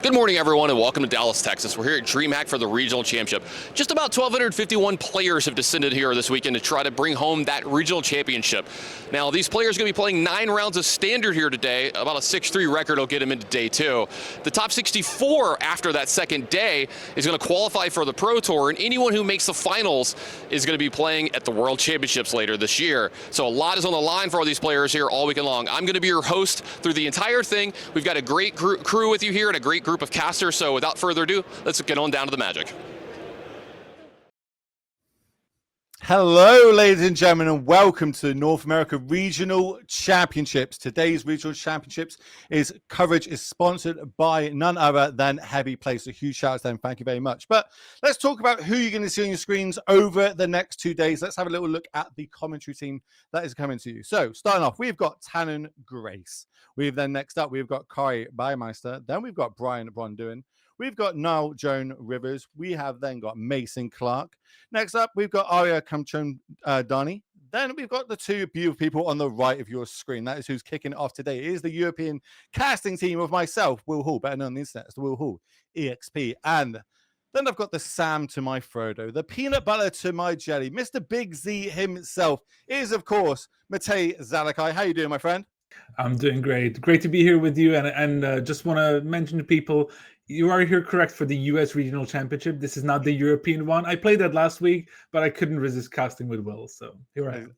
Good morning, everyone, and welcome to Dallas, Texas. We're here at Dreamhack for the regional championship. Just about 1,251 players have descended here this weekend to try to bring home that regional championship. Now, these players are going to be playing 9 rounds of standard here today. About a 6-3 record will get them into day 2. The top 64 after that second day is going to qualify for the Pro Tour, and anyone who makes the finals is going to be playing at the World Championships later this year. So a lot is on the line for all these players here all weekend long. I'm going to be your host through the entire thing. We've got a great crew with you here and a great group of casters, so without further ado, let's get on down to the Magic. Hello, ladies and gentlemen, and welcome to the North America Regional Championships. Today's Regional Championships coverage is sponsored by none other than Heavy Play. So huge shout out to them. Thank you very much. But let's talk about who you're going to see on your screens over the next 2 days. Let's have a little look at the commentary team that is coming to you. So starting off, we've got Tannen Grace. Next up, we've got Kari Baumeister. Then we've got Brian Bronduin. We've got Niall Joan Rivers. We have then got Mason Clark. Next up, we've got Arya Kamchon Dani. Then we've got the two beautiful people on the right of your screen. That is who's kicking it off today. It is the European casting team of myself, Will Hall, better known on the internet as the Will Hall, EXP. And then I've got the Sam to my Frodo, the peanut butter to my jelly. Mr. Big Z himself is, of course, Matej Zalakai. How you doing, my friend? I'm doing great. Great to be here with you. And just want to mention to people, you are here correct for the US Regional Championship. This is not the European one. I played that last week, but I couldn't resist casting with Will. So here I am.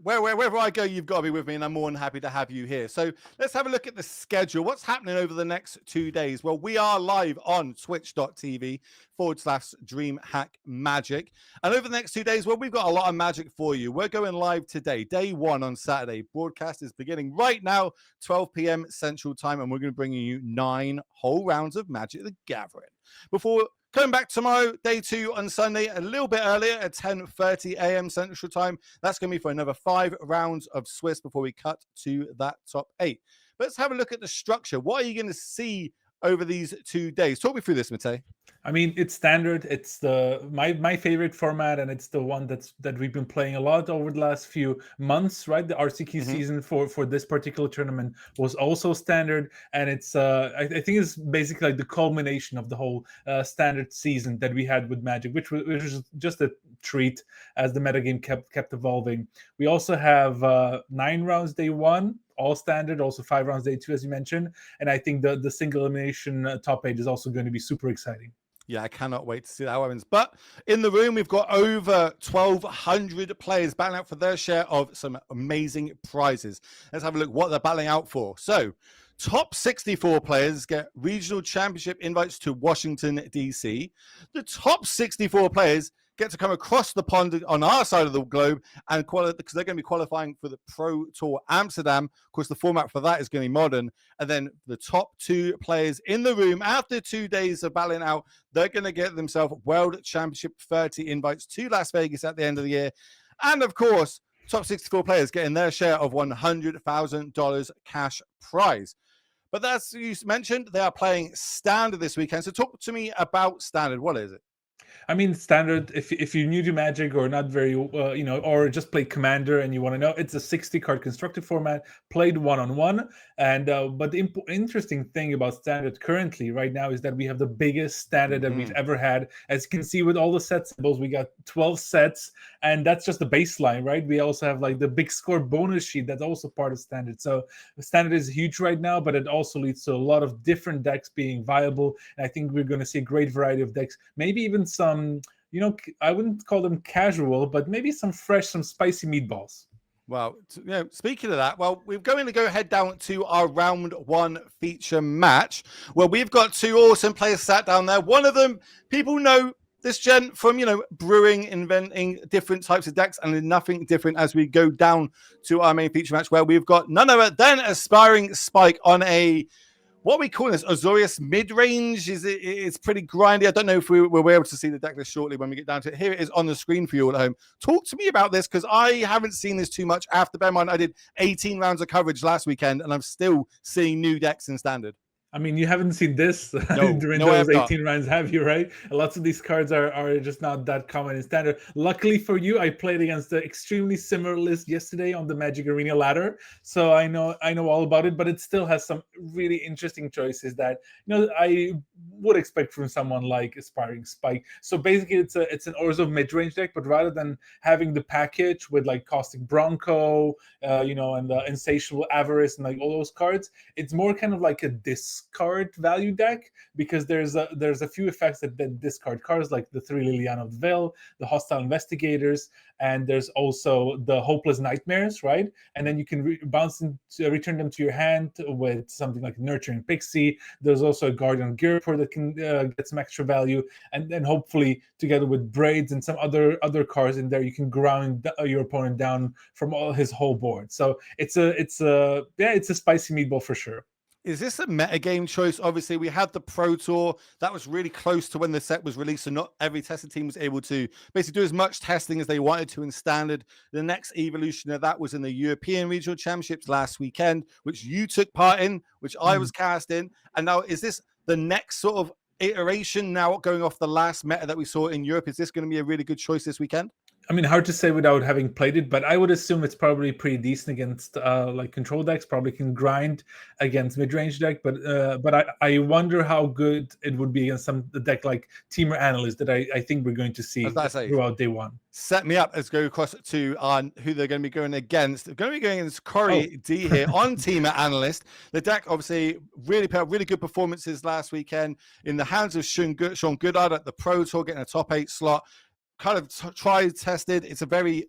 Wherever I go, you've got to be with me, and I'm more than happy to have you here. So let's have a look at the schedule. What's happening over the next 2 days? Well, we are live on twitch.tv/DreamHack Magic. And over the next 2 days, well, we've got a lot of magic for you. We're going live today, day 1 on Saturday. Broadcast is beginning right now, 12 p.m. Central Time, and we're going to bring you 9 whole rounds of Magic the Gathering. Before coming back tomorrow, day 2 on Sunday, a little bit earlier at 10:30 a.m. Central Time. That's going to be for another 5 rounds of Swiss before we cut to that top 8. But let's have a look at the structure. What are you going to see over these 2 days? Talk me through this, Matej. I mean, it's standard. It's my favorite format, and it's the one that we've been playing a lot over the last few months, right? The RCQ season for this particular tournament was also standard, and it's I think it's basically like the culmination of the whole standard season that we had with Magic, which was just a treat as the metagame kept evolving. We also have 9 rounds day 1. All standard, also 5 rounds day 2, as you mentioned. And I think the single elimination top 8 is also going to be super exciting. Yeah, I cannot wait to see how happens. But in the room, we've got over 1,200 players battling out for their share of some amazing prizes. Let's have a look what they're battling out for. So, top 64 players get regional championship invites to Washington, D.C. The top 64 players get to come across the pond on our side of the globe and qualify, because they're going to be qualifying for the Pro Tour Amsterdam. Of course, the format for that is going to be modern. And then the top 2 players in the room, after 2 days of battling out, they're going to get themselves World Championship 30 invites to Las Vegas at the end of the year. And of course, top 64 players getting their share of $100,000 cash prize. But as you mentioned, they are playing standard this weekend. So talk to me about standard. What is it? I mean, standard, if you're new to Magic or not very, or just play Commander and you want to know, it's a 60-card constructed format, played one-on-one. And but the interesting thing about standard currently right now is that we have the biggest standard that we've ever had. As you can see with all the set symbols, we got 12 sets, and that's just the baseline, right? We also have like the big score bonus sheet that's also part of standard. So standard is huge right now, but it also leads to a lot of different decks being viable. And I think we're going to see a great variety of decks, maybe even some, I wouldn't call them casual, but maybe some fresh, some spicy meatballs. Well, speaking of that, we're going to go head down to our round 1 feature match, where we've got 2 awesome players sat down there. One of them, people know this gent from, brewing, inventing different types of decks, and nothing different as we go down to our main feature match, where we've got none other than Aspiring Spike on a, what we call this, Orzhov Midrange. It's pretty grindy. I don't know if we'll be able to see the deck list shortly when we get down to it. Here it is on the screen for you all at home. Talk to me about this, because I haven't seen this too much after. Bear in mind, I did 18 rounds of coverage last weekend, and I'm still seeing new decks in standard. I mean, you haven't seen this during No, I those have not. 18 rounds, have you, right? Lots of these cards are just not that common in standard. Luckily for you, I played against the extremely similar list yesterday on the Magic Arena ladder, so I know all about it, but it still has some really interesting choices that I would expect from someone like Aspiring Spike. So basically it's an Orzhov Midrange deck, but rather than having the package with like Caustic Bronco, and the Insatiable Avarice and like all those cards, it's more kind of like a discard value deck, because there's a few effects that discard cards, like the 3 Liliana of the Veil, the Hostile Investigators, and there's also the Hopeless Nightmares, right? And then you can return them to your hand with something like Nurturing Pixie. There's also a Guardian Gearport that can get some extra value, and then hopefully together with Braids and some other cards in there, you can ground your opponent down from his whole board. So it's a spicy meatball for sure. Is this a metagame choice? Obviously, we had the Pro Tour. That was really close to when the set was released, so not every testing team was able to basically do as much testing as they wanted to in Standard. The next evolution of that was in the European Regional Championships last weekend, which you took part in, which I was cast in. And now, is this the next sort of iteration now going off the last meta that we saw in Europe? Is this going to be a really good choice this weekend? I mean, hard to say without having played it, but I would assume it's probably pretty decent against like control decks. Probably can grind against mid-range deck, but I wonder how good it would be against some deck like Temur Analyst that I think we're going to see throughout day one. Set me up. Let's go across to who they're going to be going against. They're going to be going against Corey D here on Temur Analyst. The deck obviously really good performances last weekend in the hands of Sean Goodard at the Pro Tour, getting a top 8 slot. Kind of tried, tested. It's a very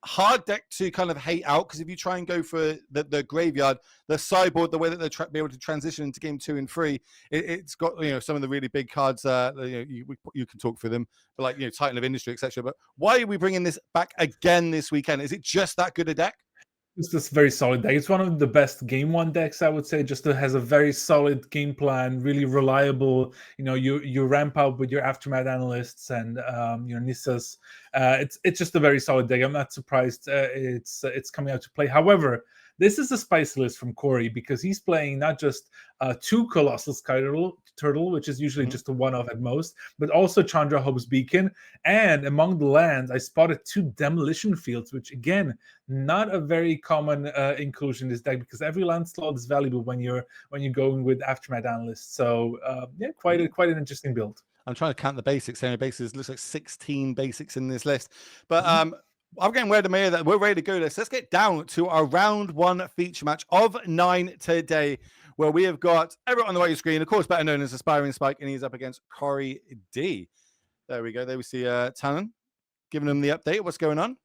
hard deck to kind of hate out, because if you try and go for the graveyard, the sideboard, the way that they're be able to transition into game 2 and 3, it's got some of the really big cards. You can talk through them, but like Titan of Industry, etc. But why are we bringing this back again this weekend? Is it just that good a deck? It's just very solid deck. It's one of the best game 1 decks, I would say. Just has a very solid game plan, really reliable. You ramp up with your Aftermath Analysts and your Nissas. It's just a very solid deck. I'm not surprised it's coming out to play. However, this is a spicy list from Corey, because he's playing not just 2 Colossal Sky Turtle, which is usually just a one-off at most, but also Chandra Hope's Beacon. And among the lands, I spotted 2 Demolition Fields, which again, not a very common inclusion in this deck, because every land slot is valuable when you're going with Aftermath Analysts. So quite an interesting build. I'm trying to count the basics. Looks like 16 basics in this list, but I'm getting word of me that we're ready to go. Let's get down to our round 1 feature match of 9 today, where we have got everyone on the right screen, of course, better known as Aspiring Spike, and he's up against Corey D. There we go. There we see Tannen giving him the update. What's going on?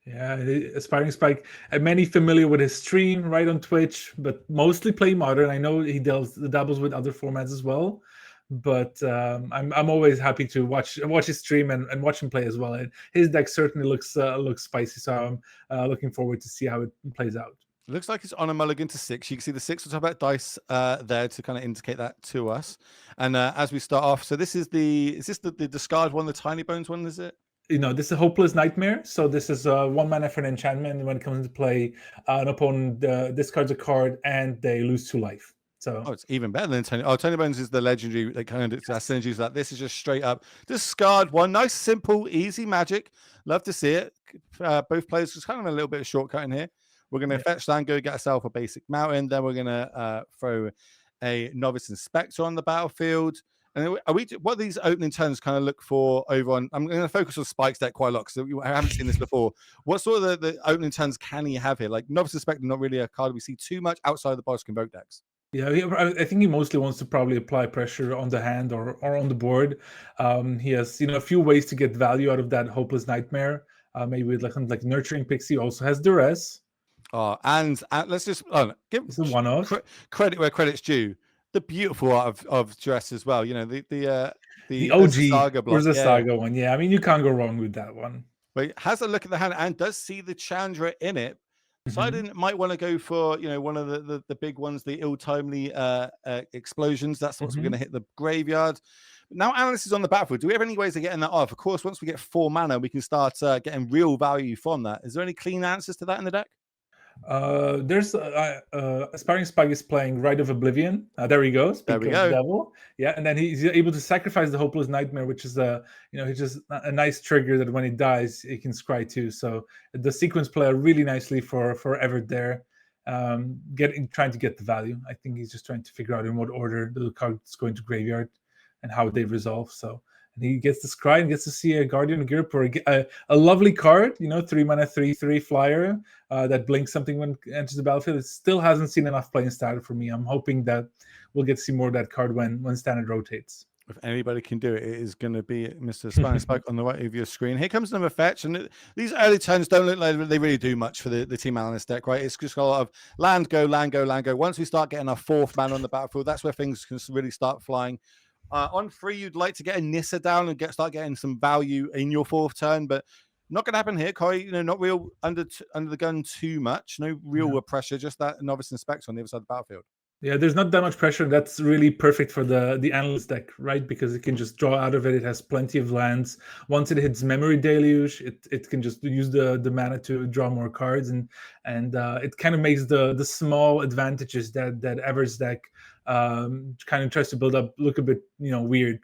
Yeah, Aspiring Spike. Many familiar with his stream right on Twitch, but mostly play Modern. I know he dabbles with other formats as well. But I'm always happy to watch his stream and watch him play as well. And his deck certainly looks spicy, so I'm looking forward to see how it plays out. It looks like it's on a mulligan to 6. You can see the 6 on top of that dice there to kind of indicate that to us. And as we start off, so is this the discard one, the Tiny Bones one, is it? This is a Hopeless Nightmare. So this is 1 mana for an enchantment. And when it comes into play, an opponent discards a card and they lose 2 life. So it's even better than Tony. Tony Bones is the legendary that kind of synergies that. This is just straight up discard 1. Nice, simple, easy magic. Love to see it. Both players just kind of a little bit of shortcut in here. We're going to fetch land, go get ourselves a basic mountain. Then we're going to throw a Novice Inspector on the battlefield. And what these opening turns kind of look for over on? I'm going to focus on Spike's deck quite a lot, because I haven't seen this before. What sort of the opening turns can he have here? Like Novice Inspector, not really a card we see too much outside of the Boss Convoke decks. Yeah, I think he mostly wants to probably apply pressure on the hand or on the board. He has a few ways to get value out of that Hopeless Nightmare. Maybe with like Nurturing Pixie. Also has Duress. And let's just give one-off credit where credit's due. The beautiful art of Duress as well. The OG Saga block. Urza Saga one. Yeah, I mean you can't go wrong with that one. But has a look at the hand and does see the Chandra in it. So I might want to go for one of the big ones, the ill-timely explosions. That's what's going to hit the graveyard. Now Analyst is on the battlefield. Do we have any ways of getting that off? Of course, once we get 4 mana, we can start getting real value from that. Is there any clean answers to that in the deck? There's Aspiring Spike is playing Rite of Oblivion. There he goes. There Speak we of go. the devil. Yeah, and then he's able to sacrifice the Hopeless Nightmare, which is he's just a nice trigger that when he dies, he can scry too. So the sequence play really nicely for Everett there. Trying to get the value. I think he's just trying to figure out in what order the cards go into graveyard and how they resolve. So. And he gets to scry and gets to see a Guardian of Europe or a lovely card, 3 mana, 3/3 flyer that blinks something when it enters the battlefield. It still hasn't seen enough play in Standard for me. I'm hoping that we'll get to see more of that card when Standard rotates. If anybody can do it, it is going to be Mr. Aspiring Spike on the right of your screen. Here comes number fetch, and these early turns don't look like they really do much for the Team Analyst deck, right? It's just a lot of land, go, land, go, land, go. Once we start getting our fourth man on the battlefield, that's where things can really start flying. On 3, you'd like to get a Nissa down and start getting some value in your fourth turn, but not going to happen here, Corey. Not real under the gun too much. No real pressure, just that Novice Inspector on the other side of the battlefield. Yeah, there's not that much pressure. That's really perfect for the Analyst deck, right? Because it can just draw out of it. It has plenty of lands. Once it hits Memory Deluge, it can just use the mana to draw more cards, and it kind of makes the small advantages that Everett's deck kind of tries to build up look a bit weird.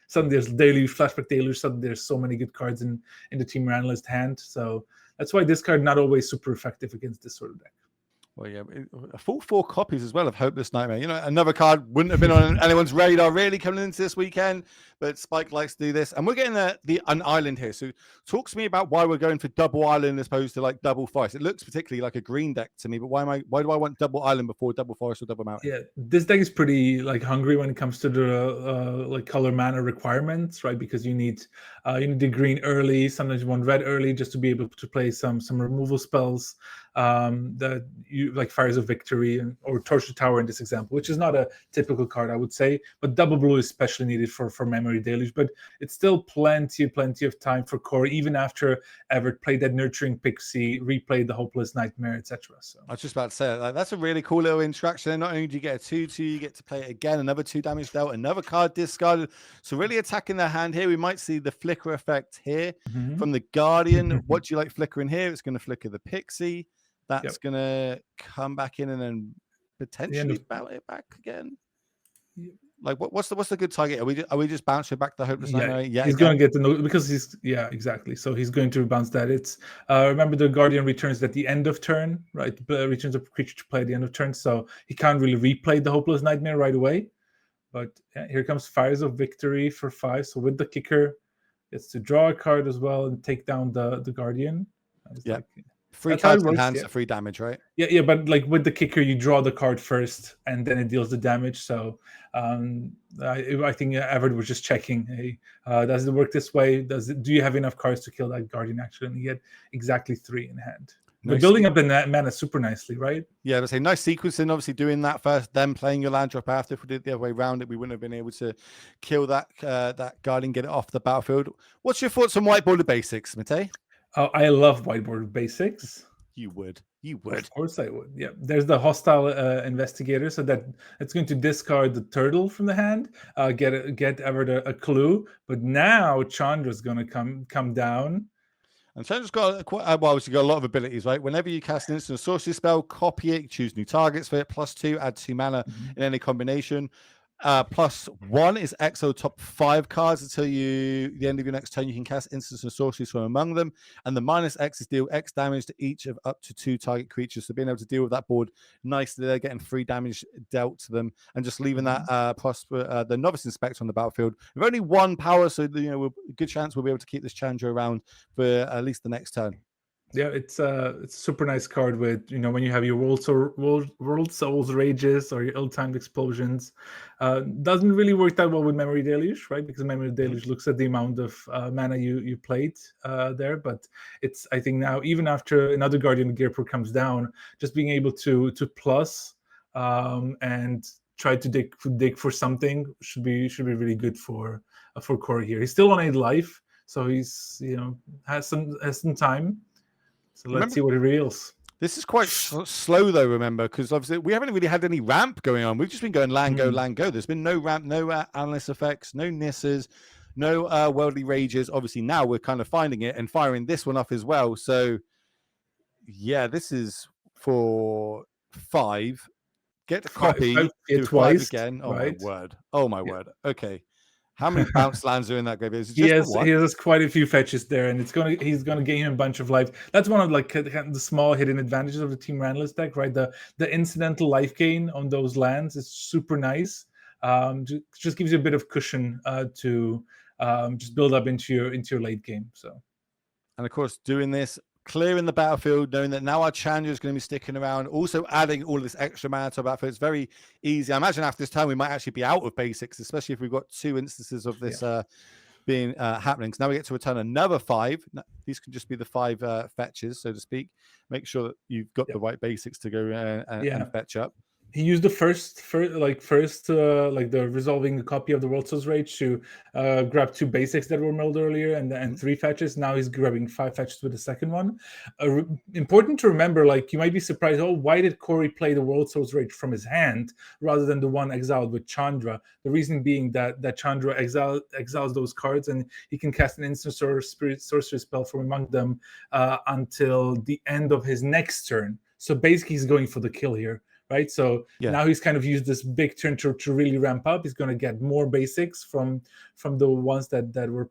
Suddenly there's Deluge, Flashback Deluge. Suddenly there's so many good cards in the Temur Analyst hand. So that's why this card not always super effective against this sort of deck. Well, yeah, a full 4 copies as well of Hopeless Nightmare. Another card wouldn't have been on anyone's radar really coming into this weekend, but Spike likes to do this. And we're getting an island here. So talk to me about why we're going for double island as opposed to like double forest. It looks particularly like a green deck to me, but why do I want double island before double forest or double mountain? Yeah, this deck is pretty hungry when it comes to the color mana requirements, right? Because you need the green early. Sometimes you want red early just to be able to play some removal spells. That you like Fires of Victory or Torch the Tower in this example, which is not a typical card, I would say, but double blue is especially needed for Memory Deluge. But it's still plenty of time for core, even after Everett played that Nurturing Pixie, replayed the Hopeless Nightmare, etc. So I was just about to say that's a really cool little interaction. Not only do you get a 2/2, you get to play it again, another 2 damage dealt, another card discarded. So really attacking their hand here. We might see the flicker effect here from the Guardian. What do you like flickering here? It's going to flicker the Pixie. That's going to come back in and then potentially bounce it back again. Like what's the good target? Are we just bouncing back the Hopeless Nightmare? Yeah, he's going to get the note because exactly. So he's going to bounce that. It's remember the Guardian returns at the end of turn, right? Returns a creature to play at the end of turn, so he can't really replay the Hopeless Nightmare right away. But here comes Fires of Victory for 5. So with the kicker, gets to draw a card as well and take down the Guardian. Yeah. 3 cards in hand, so 3 damage, right? Yeah, but like with the kicker, you draw the card first, and then it deals the damage. So I think Everett was just checking, hey, does it work this way? Do you have enough cards to kill that Guardian actually? And he had exactly 3 in hand. But building up the mana super nicely, right? Yeah, but say nice sequencing, obviously doing that first, then playing your land drop after. If we did it the other way around, we wouldn't have been able to kill that Guardian, get it off the battlefield. What's your thoughts on whiteboard basics, Mate? Oh, I love whiteboard basics. You would. Of course I would. Yeah. There's the hostile investigator, so that it's going to discard the turtle from the hand, get Everett a clue. But now Chandra's going to come down. And Chandra's got obviously got a lot of abilities, right? Whenever you cast an instant sorcery spell, copy it, choose new targets for it, +2, add 2 mana in any combination. +1 is exile top 5 cards until the end of your next turn. You can cast instants and sorceries from among them, and the -X is deal X damage to each of up to 2 target creatures. So being able to deal with that board nicely, they're getting 3 damage dealt to them, and just leaving that the Novice Inspector on the battlefield with only 1 power. So good chance we'll be able to keep this Challenger around for at least the next turn. Yeah, it's a super nice card with, when you have your World Souls Rages or your ill-timed explosions. Doesn't really work that well with Memory Deluge, right? Because Memory Deluge looks at the amount of mana you played there. But it's, I think now, even after another Guardian of Gearpur comes down, just being able to plus and try to dig for something should be really good for Corey here. He's still on 8 life, so he's has some time. So let's see what it reveals. This is quite slow, though, remember, because obviously we haven't really had any ramp going on. We've just been going land, go, land, go. There's been no ramp, no analyst effects, no Nissas, no Worldly Rages. Obviously, now we're kind of finding it and firing this one off as well. So, yeah, this is for 5. Get the copy, yeah, do 5 twice, again. Oh right? my word. Oh my Yeah. word. Okay. How many bounce lands are in that graveyard? Is it He just has the one? he has quite a few fetches there, and he's gonna gain him a bunch of life. That's one of like the small hidden advantages of the Temur Analyst deck, right? The incidental life gain on those lands is super nice. Just gives you a bit of cushion to just build up into your late game. So, and of course, doing this, clearing the battlefield, knowing that now our Chandra is going to be sticking around, also adding all this extra mana to our battlefield. It's very easy. I imagine after this time we might actually be out of basics, especially if we've got 2 instances of this being happening. So now we get to return another 5. These can just be the 5 fetches, so to speak. Make sure that you've got the right basics to go and fetch up. He used the first like the resolving a copy of the World Soul's Rage to grab 2 basics that were milled earlier and 3 fetches. Now he's grabbing 5 fetches with the second one. Important to remember, like you might be surprised, why did Corey play the World Soul's Rage from his hand rather than the one exiled with Chandra? The reason being that Chandra exiles those cards and he can cast an instant or spirit sorcery spell from among them until the end of his next turn. So basically he's going for the kill here. Right, so now he's kind of used this big turn to really ramp up. He's going to get more basics from the ones that were,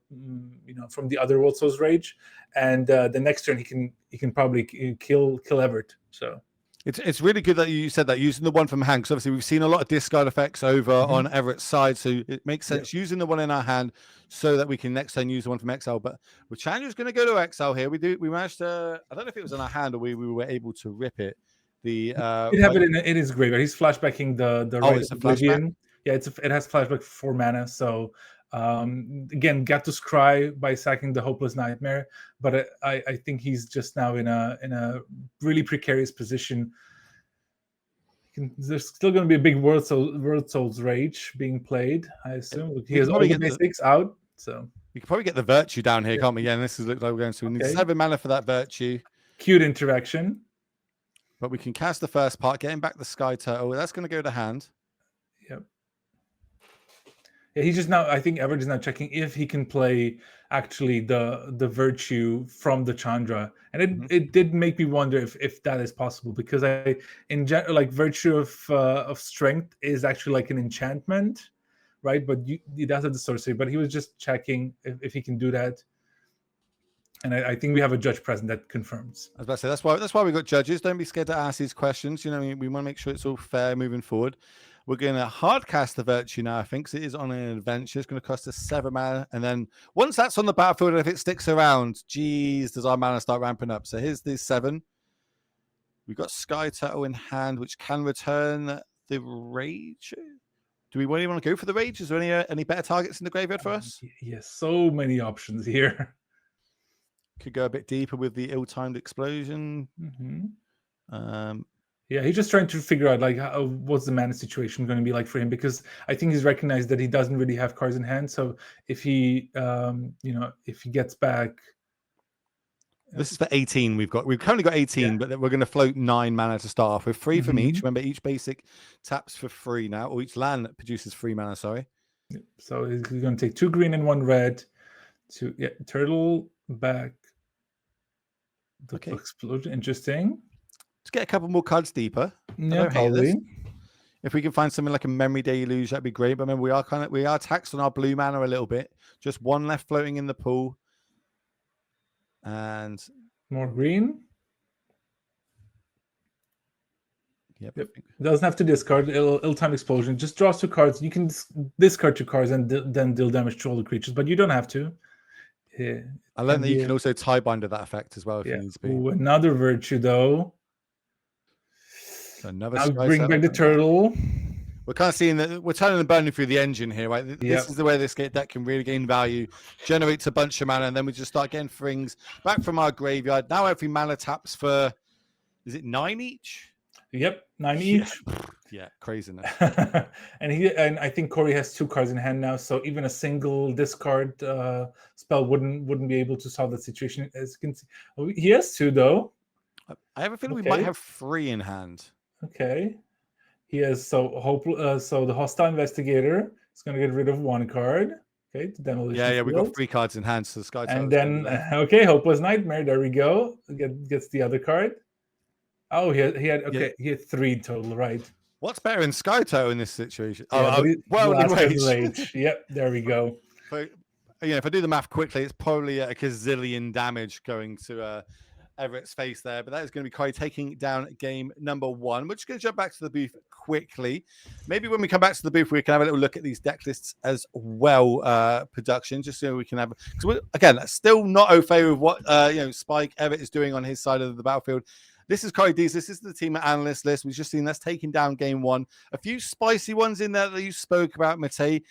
from the other World Soul's Rage, and the next turn he can probably kill Everett. So it's really good that you said that, using the one from hand, because obviously we've seen a lot of discard effects over on Everett's side, so it makes sense using the one in our hand so that we can next turn use the one from exile. But with Chandra's going to go to exile here. We managed to, I don't know if it was in our hand or we were able to rip it. You have it in his graveyard. He's flashbacking the right it's a Oblivion. flashback? Yeah, it has flashback for 4 mana. So again, got to scry by sacking the Hopeless Nightmare, but I think he's just now in a really precarious position. There's still going to be a big World Soul's Rage being played, I assume. He has all the basics out, so we could probably get the Virtue down here, can't we? Yeah, and this looks like we're going to. We need 7 mana for that Virtue. Cute interaction. But we can cast the first part, getting back the Sky Turtle. That's going to go to hand. Yep. Yeah, he's just now, I think Everett is now checking if he can play actually the Virtue from the Chandra. And it did make me wonder if that is possible, because in general, like Virtue of Strength is actually like an enchantment, right? But it does have the sorcery, but he was just checking if he can do that. And I think we have a judge present that confirms. I was about to say, that's why we got judges. Don't be scared to ask these questions. We want to make sure it's all fair moving forward. We're going to hard cast the Virtue now, I think, because it is on an adventure. It's going to cost us 7 mana. And then once that's on the battlefield, and if it sticks around, geez, does our mana start ramping up. So here's the 7. We've got Sky Turtle in hand, which can return the Rage. Do we really want to go for the Rage? Is there any better targets in the graveyard for us? Yes, so many options here. Could go a bit deeper with the ill-timed explosion. Yeah, he's just trying to figure out like what's the mana situation going to be like for him, because I think he's recognized that he doesn't really have cards in hand. So if he, if he gets back, this is for 18. We've currently got 18, but we're going to float 9 mana to start off with, 3 from each. Remember, each basic taps for 3 now, or each land produces 3 mana. Sorry. So he's going to take 2 green and 1 red to turtle back. The explosion. Interesting. Let's get a couple more cards deeper. Yeah, probably. If we can find something like a Memory Deluge, that'd be great. But remember, we are taxed on our blue mana a little bit. Just 1 left floating in the pool. And more green. Yep. Doesn't have to discard. Ill-timed explosion. Just draws 2 cards. You can discard 2 cards and then deal damage to all the creatures, but you don't have to. Yeah. I learned that you can also tie binder that effect as well if it needs to be. Ooh, another Virtue though. So another. I'll bring back the turtle. We're kind of seeing that we're turning and burning through the engine here, right? This is the way this deck can really gain value, generates a bunch of mana, and then we just start getting things back from our graveyard. Now every mana taps for, is it 9 each? Yep, 9 each. Yeah, craziness. and I think Corey has 2 cards in hand now, so even a single discard spell wouldn't be able to solve that situation. As you can see, he has 2 though. I have a feeling we might have 3 in hand. Okay, he has so the Hostile Investigator is going to get rid of 1 card. Okay, the Demolition. Yeah, we've got 3 cards in hand, so the Sky. And then Hopeless Nightmare. There we go. Gets the other card. Oh, he had Yeah. he had 3 total, right? What's better in Skytoe in this situation? Yeah, but Worldly Blaster's Wage. Rage. Yep, there we go. But, if I do the math quickly, it's probably a gazillion damage going to Everett's face there. But that is going to be Kai taking down game number 1. We're just going to jump back to the booth quickly. Maybe when we come back to the booth, we can have a little look at these deck lists as well, production, just so we can have. Because again, still not au fait with what Spike Everett is doing on his side of the battlefield. This is Corey Dees. This is the Temur Analyst list. We've just seen that's taking down game 1. A few spicy ones in there that you spoke about, Matej.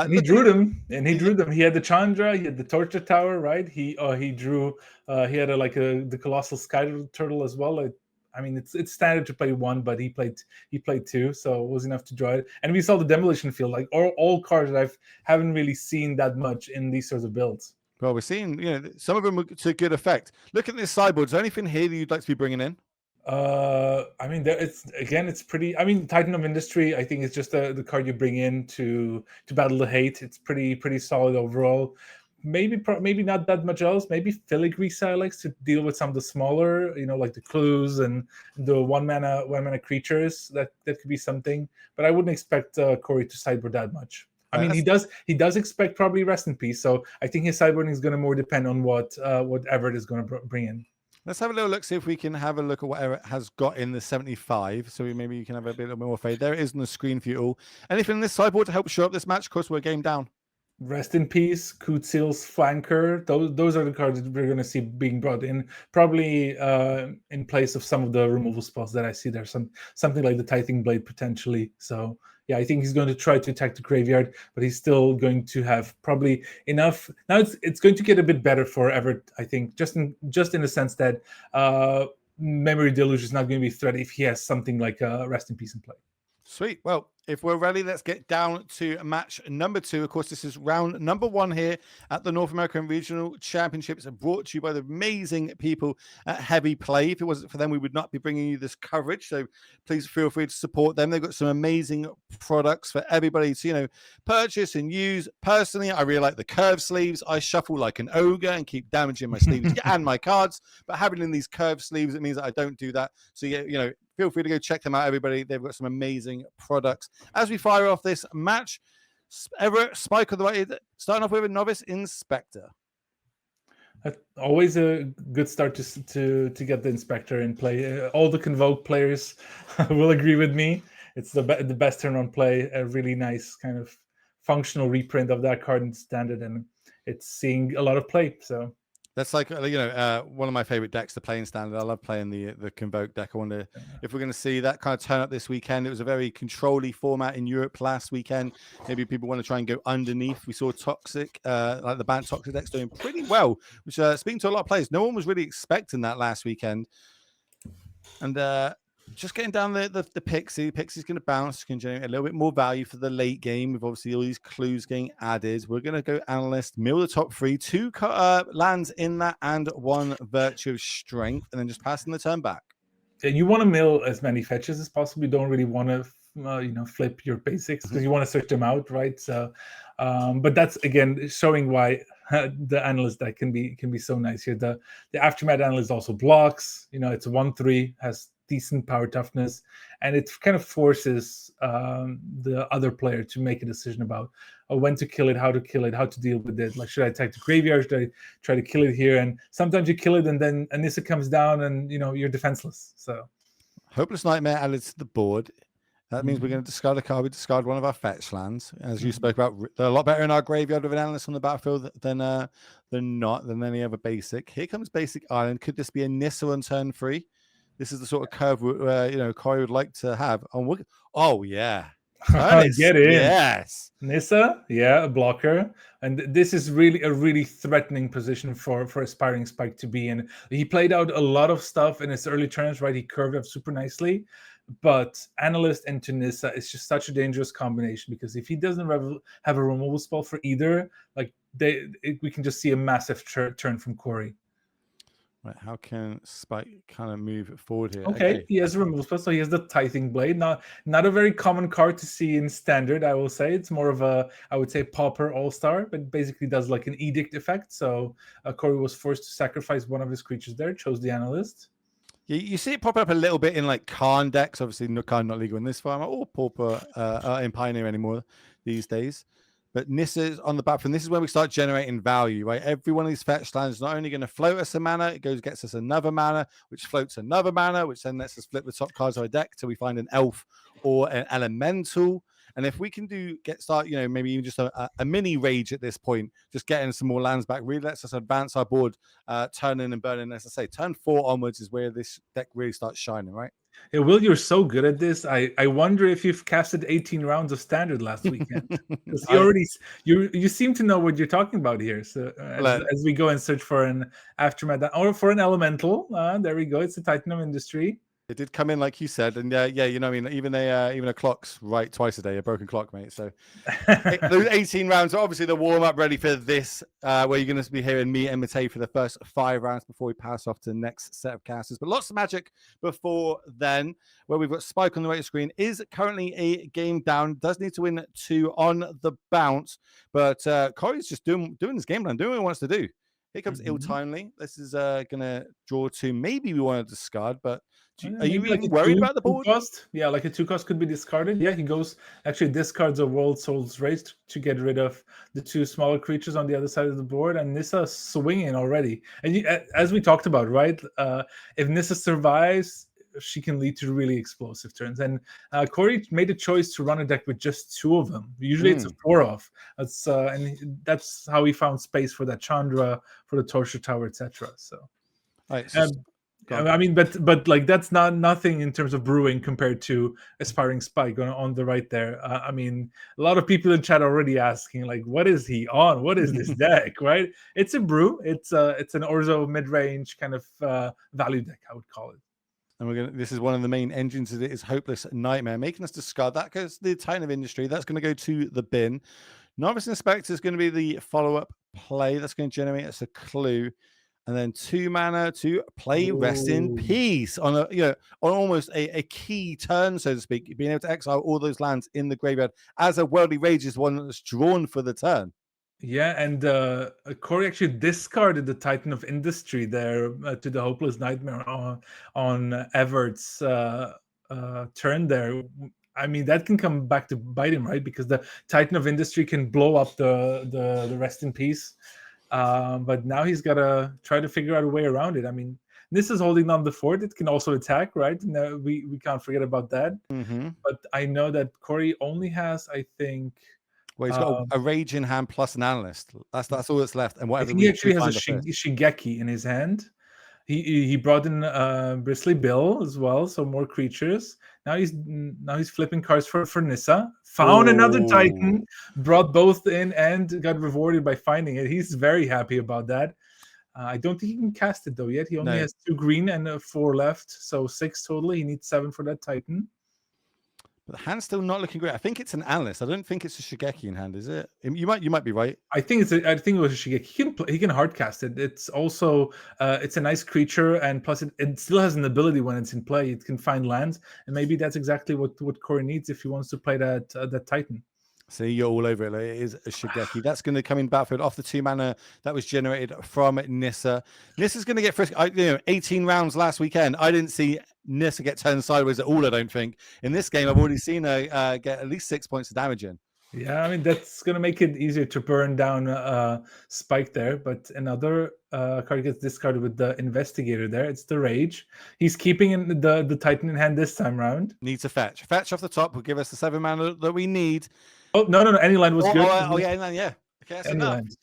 He drew them. He had the Chandra, he had the Torture Tower, right? He drew. He had the Colossal Sky Turtle as well. I mean, it's standard to play 1, but he played 2, so it was enough to draw it. And we saw the Demolition Field, like all cards that haven't really seen that much in these sorts of builds. Well, we're seeing, some of them to good effect. Look at this sideboard. Is there anything here that you'd like to be bringing in? I mean, it's pretty. I mean, Titan of Industry, I think it's just the card you bring in to battle the hate. It's pretty solid overall. Maybe not that much else. Maybe Filigree Silex to deal with some of the smaller, like the clues and the one mana creatures. That could be something. But I wouldn't expect Corey to sideboard that much. I mean, he does expect probably Rest in Peace. So I think his sideboarding is going to more depend on what Everett is going to bring in. Let's have a little look, see if we can have a look at what Everett has got in the 75. So maybe you can have a bit more faith. There it is on the screen for you all. Anything in this sideboard to help show up this match? Of course, we're game down. Rest in Peace, Kutzil's Flanker. Those are the cards that we're going to see being brought in, probably in place of some of the removal spells that I see there. Something like the Tithing Blade potentially. So yeah, I think he's going to try to attack the graveyard, but he's still going to have probably enough. Now it's going to get a bit better for Everett, I think, just in the sense that Memory Deluge is not going to be a threat if he has something like Rest in Peace in play. Sweet. Well, if we're ready, let's get down to match number 2. Of course, this is round number 1 here at the North American Regional Championships, brought to you by the amazing people at Heavy Play. If it wasn't for them, we would not be bringing you this coverage. So please feel free to support them. They've got some amazing products for everybody to, purchase and use. Personally, I really like the curved sleeves. I shuffle like an ogre and keep damaging my sleeves and my cards. But having in these curved sleeves, it means that I don't do that. So, feel free to go check them out, everybody. They've got some amazing products. As we fire off this match, Everett, Spike of the way, starting off with a Novice Inspector. Always a good start to get the Inspector in play. All the Convoke players will agree with me. It's the best turn on play. A really nice kind of functional reprint of that card in Standard, and it's seeing a lot of play. So that's like one of my favorite decks to play in Standard. I love playing the Convoke deck. I wonder if we're going to see that kind of turn up this weekend. It was a very control-y format in Europe last weekend. Maybe people want to try and go underneath. We saw Toxic, like the banned Toxic decks doing pretty well, which speaking to a lot of players, no one was really expecting that last weekend. And just getting down the Pixie. Pixie's going to bounce, can generate a little bit more value for the late game with obviously all these clues getting added. We're going to go Analyst, mill the top 3, 2 lands in that, and 1 Virtue of Strength, and then just passing the turn back. And you want to mill as many fetches as possible. You don't really want to flip your basics because you want to search them out, right? So, but that's again showing why the Analyst deck can be so nice here. The Aftermath Analyst also blocks. It's a 1/3, has decent power toughness, and it kind of forces the other player to make a decision about when to kill it, how to kill it, how to deal with it. Like, should I attack the graveyard? Should I try to kill it here? And sometimes you kill it, and then Anissa comes down, and you're defenseless. So, Hopeless Nightmare added to the board. That means we're going to discard a card. We discard one of our fetch lands, as you spoke about. They're a lot better in our graveyard with an Analyst on the battlefield than any other basic. Here comes Basic Island. Could this be a Nissa on turn 3? This is the sort of curve where Corey would like to have. Oh yeah, get in. Yes, Nissa, yeah, a blocker, and this is really a really threatening position for Aspiring Spike to be in. He played out a lot of stuff in his early turns, right? He curved up super nicely, but Analyst into Nissa is just such a dangerous combination because if he doesn't have a removal spell for either, like we can just see a massive turn from Corey. Right, how can Spike kind of move forward here? Okay, he has a removal spell, so he has the Tithing Blade. Not a very common card to see in Standard, I will say. It's more of a, I would say, Pauper All-Star, but basically does like an Edict effect. So Corey was forced to sacrifice one of his creatures there, chose the Analyst. You see it pop up a little bit in like Khan decks. Obviously, Khan not legal in this farm or Pauper in Pioneer anymore these days. But Nissa's on the back, and this is when we start generating value, right? Every one of these fetch lands is not only going to float us a mana, it gets us another mana, which floats another mana, which then lets us flip the top cards of our deck till we find an elf or an elemental. And if we can start, maybe even just a mini rage at this point, just getting some more lands back, really lets us advance our board, turning and burning. As I say, turn 4 onwards is where this deck really starts shining, right? Yeah, Will, you're so good at this. I wonder if you've casted 18 rounds of standard last weekend. Because you seem to know what you're talking about here. So as we go and search for an aftermath or for an elemental, there we go. It's the Titan of Industry. It did come in like you said, and even a clock's right twice a day, a broken clock, mate. So those 18 rounds are obviously the warm up ready for this, where you're going to be hearing me and Matei for the first 5 rounds before we pass off to the next set of casters. But lots of magic before then. Where we've got Spike on the right screen is currently a game down. Does need to win 2 on the bounce, but Corey's just doing his game plan, doing what he wants to do. Here comes Ill-Timely. This is going to draw 2. Maybe we want to discard, but are you even worried about the board? Cost? Yeah, like a 2 cost could be discarded. Yeah, he discards a World Souls Race to get rid of the 2 smaller creatures on the other side of the board, and Nissa's swinging already. And as we talked about, right? If Nissa survives, she can lead to really explosive turns. And Corey made a choice to run a deck with just 2 of them. Usually it's a 4-off. And that's how he found space for that Chandra, for the Torture Tower, etc. So, right, I mean, but like that's nothing in terms of brewing compared to Aspiring Spike on the right there. I mean, a lot of people in chat already asking like, what is he on? What is this deck? Right? It's a brew. It's an Orzhov Midrange kind of value deck, I would call it. And this is one of the main engines of it is Hopeless Nightmare, making us discard that because the Titan of Industry, that's going to go to the bin. Novice Inspector is going to be the follow-up play. That's going to generate us a clue. And then 2 mana to play Rest in Peace on almost a key turn, so to speak, being able to exile all those lands in the graveyard as a Worldly Rage is one that's drawn for the turn. Yeah, and Corey actually discarded the Titan of Industry there to the Hopeless Nightmare on Everett's turn there. I mean, that can come back to bite him, right? Because the Titan of Industry can blow up the Rest in Peace. But now he's got to try to figure out a way around it. I mean, this is holding on the fort. It can also attack, right? No, we can't forget about that. But I know that Corey only has, I think... Well, he's got a Rage in hand plus an Analyst. That's all that's left. And whatever he actually has a Shigeki in his hand. He brought in Bristly Bill as well, so more creatures. Now he's flipping cards for Nissa. Found another Titan, brought both in, and got rewarded by finding it. He's very happy about that. I don't think he can cast it though yet. He only has 2 green and 4 left, so 6 total. He needs 7 for that Titan. But the hand's still not looking great. I think it's an Analyst. I don't think it's a Shigeki in hand, is it? You might be right. I think it was a Shigeki. He can hard cast it. It's also it's a nice creature, and plus it still has an ability when it's in play. It can find lands, and maybe that's exactly what Corey needs if he wants to play that Titan. See, you're all over it. Like, it is a Shigeki. That's going to come in battlefield off the 2 mana that was generated from Nissa. Nissa's going to get frisk. 18 rounds last weekend. I didn't see Nissa get turned sideways at all, I don't think. In this game, I've already seen her get at least 6 points of damage in. Yeah, I mean, that's going to make it easier to burn down Spike there. But another card gets discarded with the Investigator there. It's the Rage. He's keeping in the Titan in hand this time round. Needs a fetch. Fetch off the top will give us the 7 mana that we need. Oh, no. Any land was good. Yeah, any land, yeah. Okay, that's enough. Land.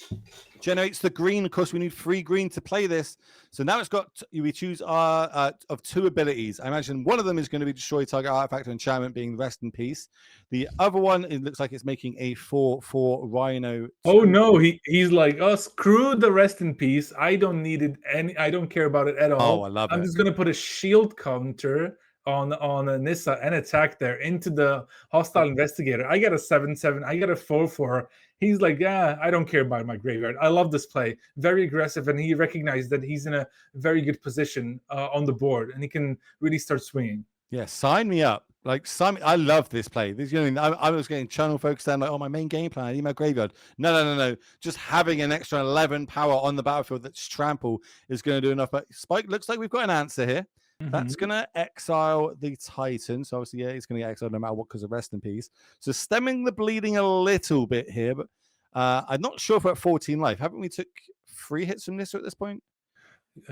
Generates the green. Of course, we need 3 green to play this. So now it's got, we choose our of 2 abilities. I imagine one of them is going to be destroy target artifact or enchantment, being Rest in Peace. The other one, it looks like it's making a 4/4 Rhino. Oh no, he's like, screw the Rest in Peace. I don't need it. I don't care about it at all. Oh, I love it. I'm just going to put a shield counter on a Nissa and attack there into the hostile Investigator. I got a 7/7. I got a 4/4. He's like, yeah, I don't care about my graveyard. I love this play. Very aggressive, and he recognized that he's in a very good position on the board, and he can really start swinging. Yeah, sign me up. I love this play. This, I was getting channel focused down like, my main game plan, I need my graveyard. No. Just having an extra 11 power on the battlefield that's trample is going to do enough. But Spike looks like we've got an answer here. That's going to exile the Titan. So obviously, yeah, he's going to get exiled no matter what because of rest in peace. So stemming the bleeding a little bit here, but I'm not sure if we're at 14 life. Haven't we took 3 hits from Nissa at this point?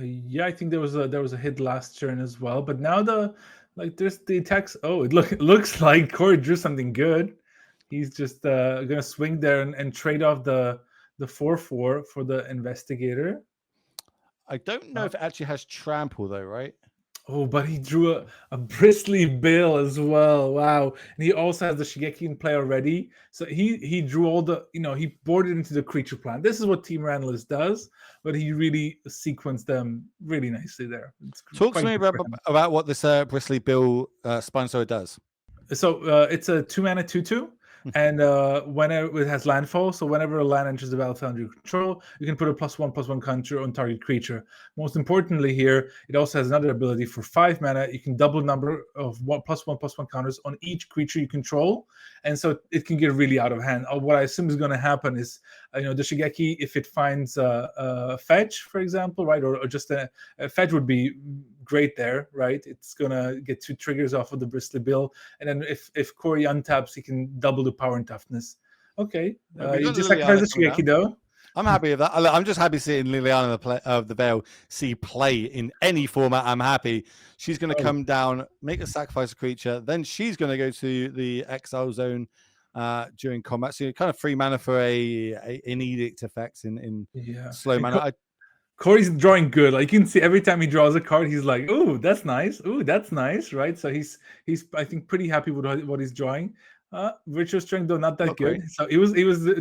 Yeah, I think there was a hit last turn as well. But now there's the attacks. Oh, it looks like Corey drew something good. He's just gonna swing there and trade off the 4/4 for the investigator. I don't know if it actually has trample though, right? Oh, but he drew a bristly bill as well. Wow. And he also has the Shigeki in play already. So he drew all the, he boarded into the creature plan. This is what Temur Analyst does, but he really sequenced them really nicely there. Talk to me about what this bristly bill Spinosaur does. So it's a 2-mana 2/2. And whenever it has landfall, so whenever a land enters the battlefield under your control, you can put a +1/+1 counter on target creature. Most importantly here, it also has another ability for 5 mana. You can double number of +1/+1 counters on each creature you control, and so it can get really out of hand. What I assume is going to happen is, the Shigeki, if it finds a fetch, for example, right, or just a fetch would be great there, right? It's gonna get 2 triggers off of the bristly bill, and then if Corey untaps, he can double the power and toughness. Okay, you just sacrifice the Shigeki though. I'm happy with that. I'm just happy seeing Liliana of the Veil play in any format. I'm happy. She's going to come down, make a sacrifice a creature, then she's going to go to the exile zone during combat. So you're kind of 3 mana for an edict effect in slow mana. Corey's drawing good. Like you can see every time he draws a card, he's like, "Ooh, that's nice. Ooh, that's nice." Right? So he's I think pretty happy with what he's drawing. Virtual Strength though not that good. So he was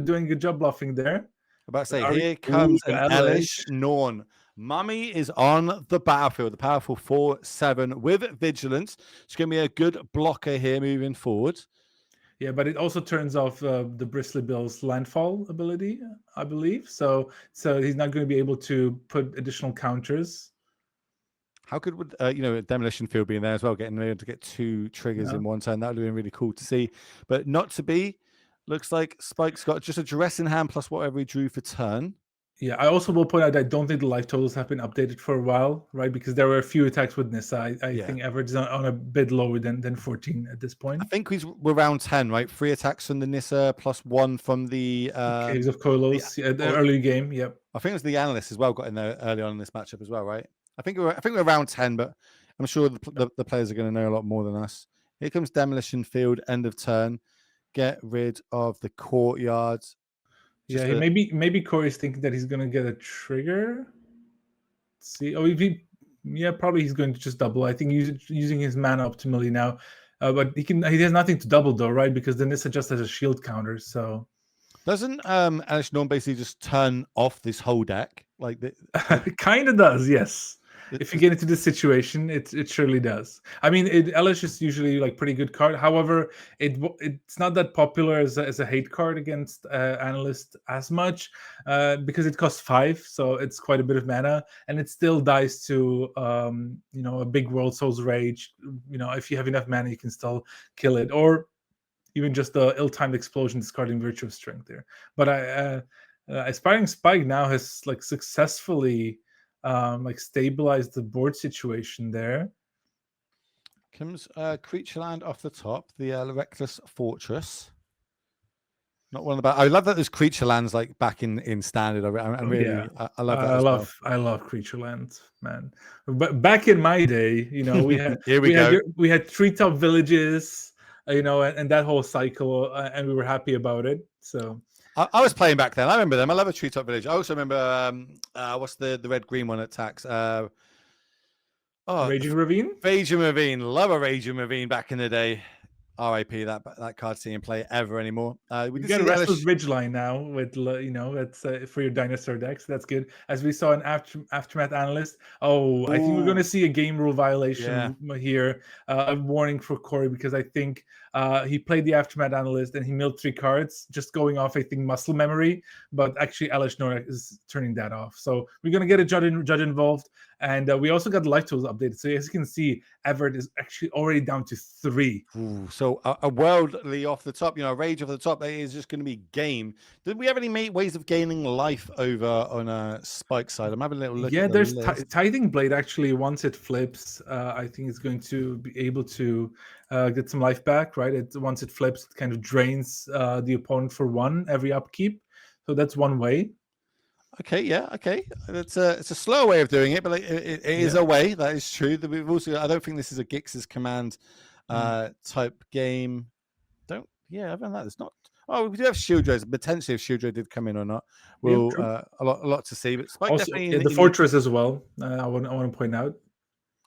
doing a good job bluffing there. About to say, here comes an Elish Norn. Mummy is on the battlefield. The powerful 4/7 with Vigilance. It's going to be a good blocker here moving forward. Yeah, but it also turns off the Bristly Bill's landfall ability, I believe. So he's not going to be able to put additional counters. How good would a Demolition Field be in there as well, getting able to get 2 triggers in one turn? That would have been really cool to see, but not to be. Looks like Spike's got just a Duress in hand plus whatever he drew for turn. Yeah, I also will point out that I don't think the life totals have been updated for a while, right? Because there were a few attacks with Nissa. I think average is on a bit lower than 14 at this point. I think we're around 10, right? 3 attacks from the Nissa plus 1 from the Caves of Kolos, the early game. Yep. I think it was the Analyst as well got in there early on in this matchup as well, right? I think we're around 10, but I'm sure the players are going to know a lot more than us. Here comes Demolition Field, end of turn. Get rid of the courtyard. Maybe Corey's thinking that he's going to get a trigger. Let's see. Probably he's going to just double. I think he's using his mana optimally now. But he has nothing to double though, right? Because the Nissa just has a shield counter. So doesn't Elish Norn basically just turn off this whole deck? It kind of does, yes. If you get into this situation, it surely does. I mean, Elish is usually like pretty good card. However, it's not that popular as a hate card against Analyst as much because it costs 5, so it's quite a bit of mana, and it still dies to a big World Soul's Rage. If you have enough mana, you can still kill it, or even just the ill-timed explosion discarding Virtue of Strength there. But Aspiring Spike now has successfully stabilize the board situation there. Comes creature land off the top, the Reckless Fortress. Not one of the I love that there's creature lands back in standard. I love that. I love creature lands, man. But back in my day, we had we had treetop villages, and that whole cycle, and we were happy about it. So. I was playing back then. I remember them. I love a Treetop Village. I also remember what's the red-green one at tax? Raging Ravine? Raging Ravine. Love a Raging Ravine back in the day. RIP that card seeing play ever anymore. We got a Restless Ridgeline now with that's for your dinosaur decks. That's good. As we saw in Aftermath Analyst. Oh, I think we're going to see a game rule violation here. A warning for Corey because I think he played the Aftermath Analyst and he milled 3 cards, just going off I think muscle memory. But actually, Elish Norn is turning that off. So we're going to get a judge involved. And we also got the life tools updated. So as you can see, Everett is actually already down to 3. Ooh, so a worldly off the top, a rage off the top, that is just going to be game. Did we have any ways of gaining life over on a spike side? I'm having a little look Yeah, at the there's list. Tithing Blade. Actually, once it flips, I think it's going to be able to get some life back, right? Once it flips, it kind of drains the opponent for 1 every upkeep. So that's one way. Okay, yeah, okay. It's a slow way of doing it, but it is a way. That is true. We've also, I don't think this is a Gix's command type game. Other than that, it's not. Oh, we do have Shield Rays. Potentially, if Shield Ray did come in or not, we'll a lot to see. But Spike Also, definitely the Fortress as well. I want to point out.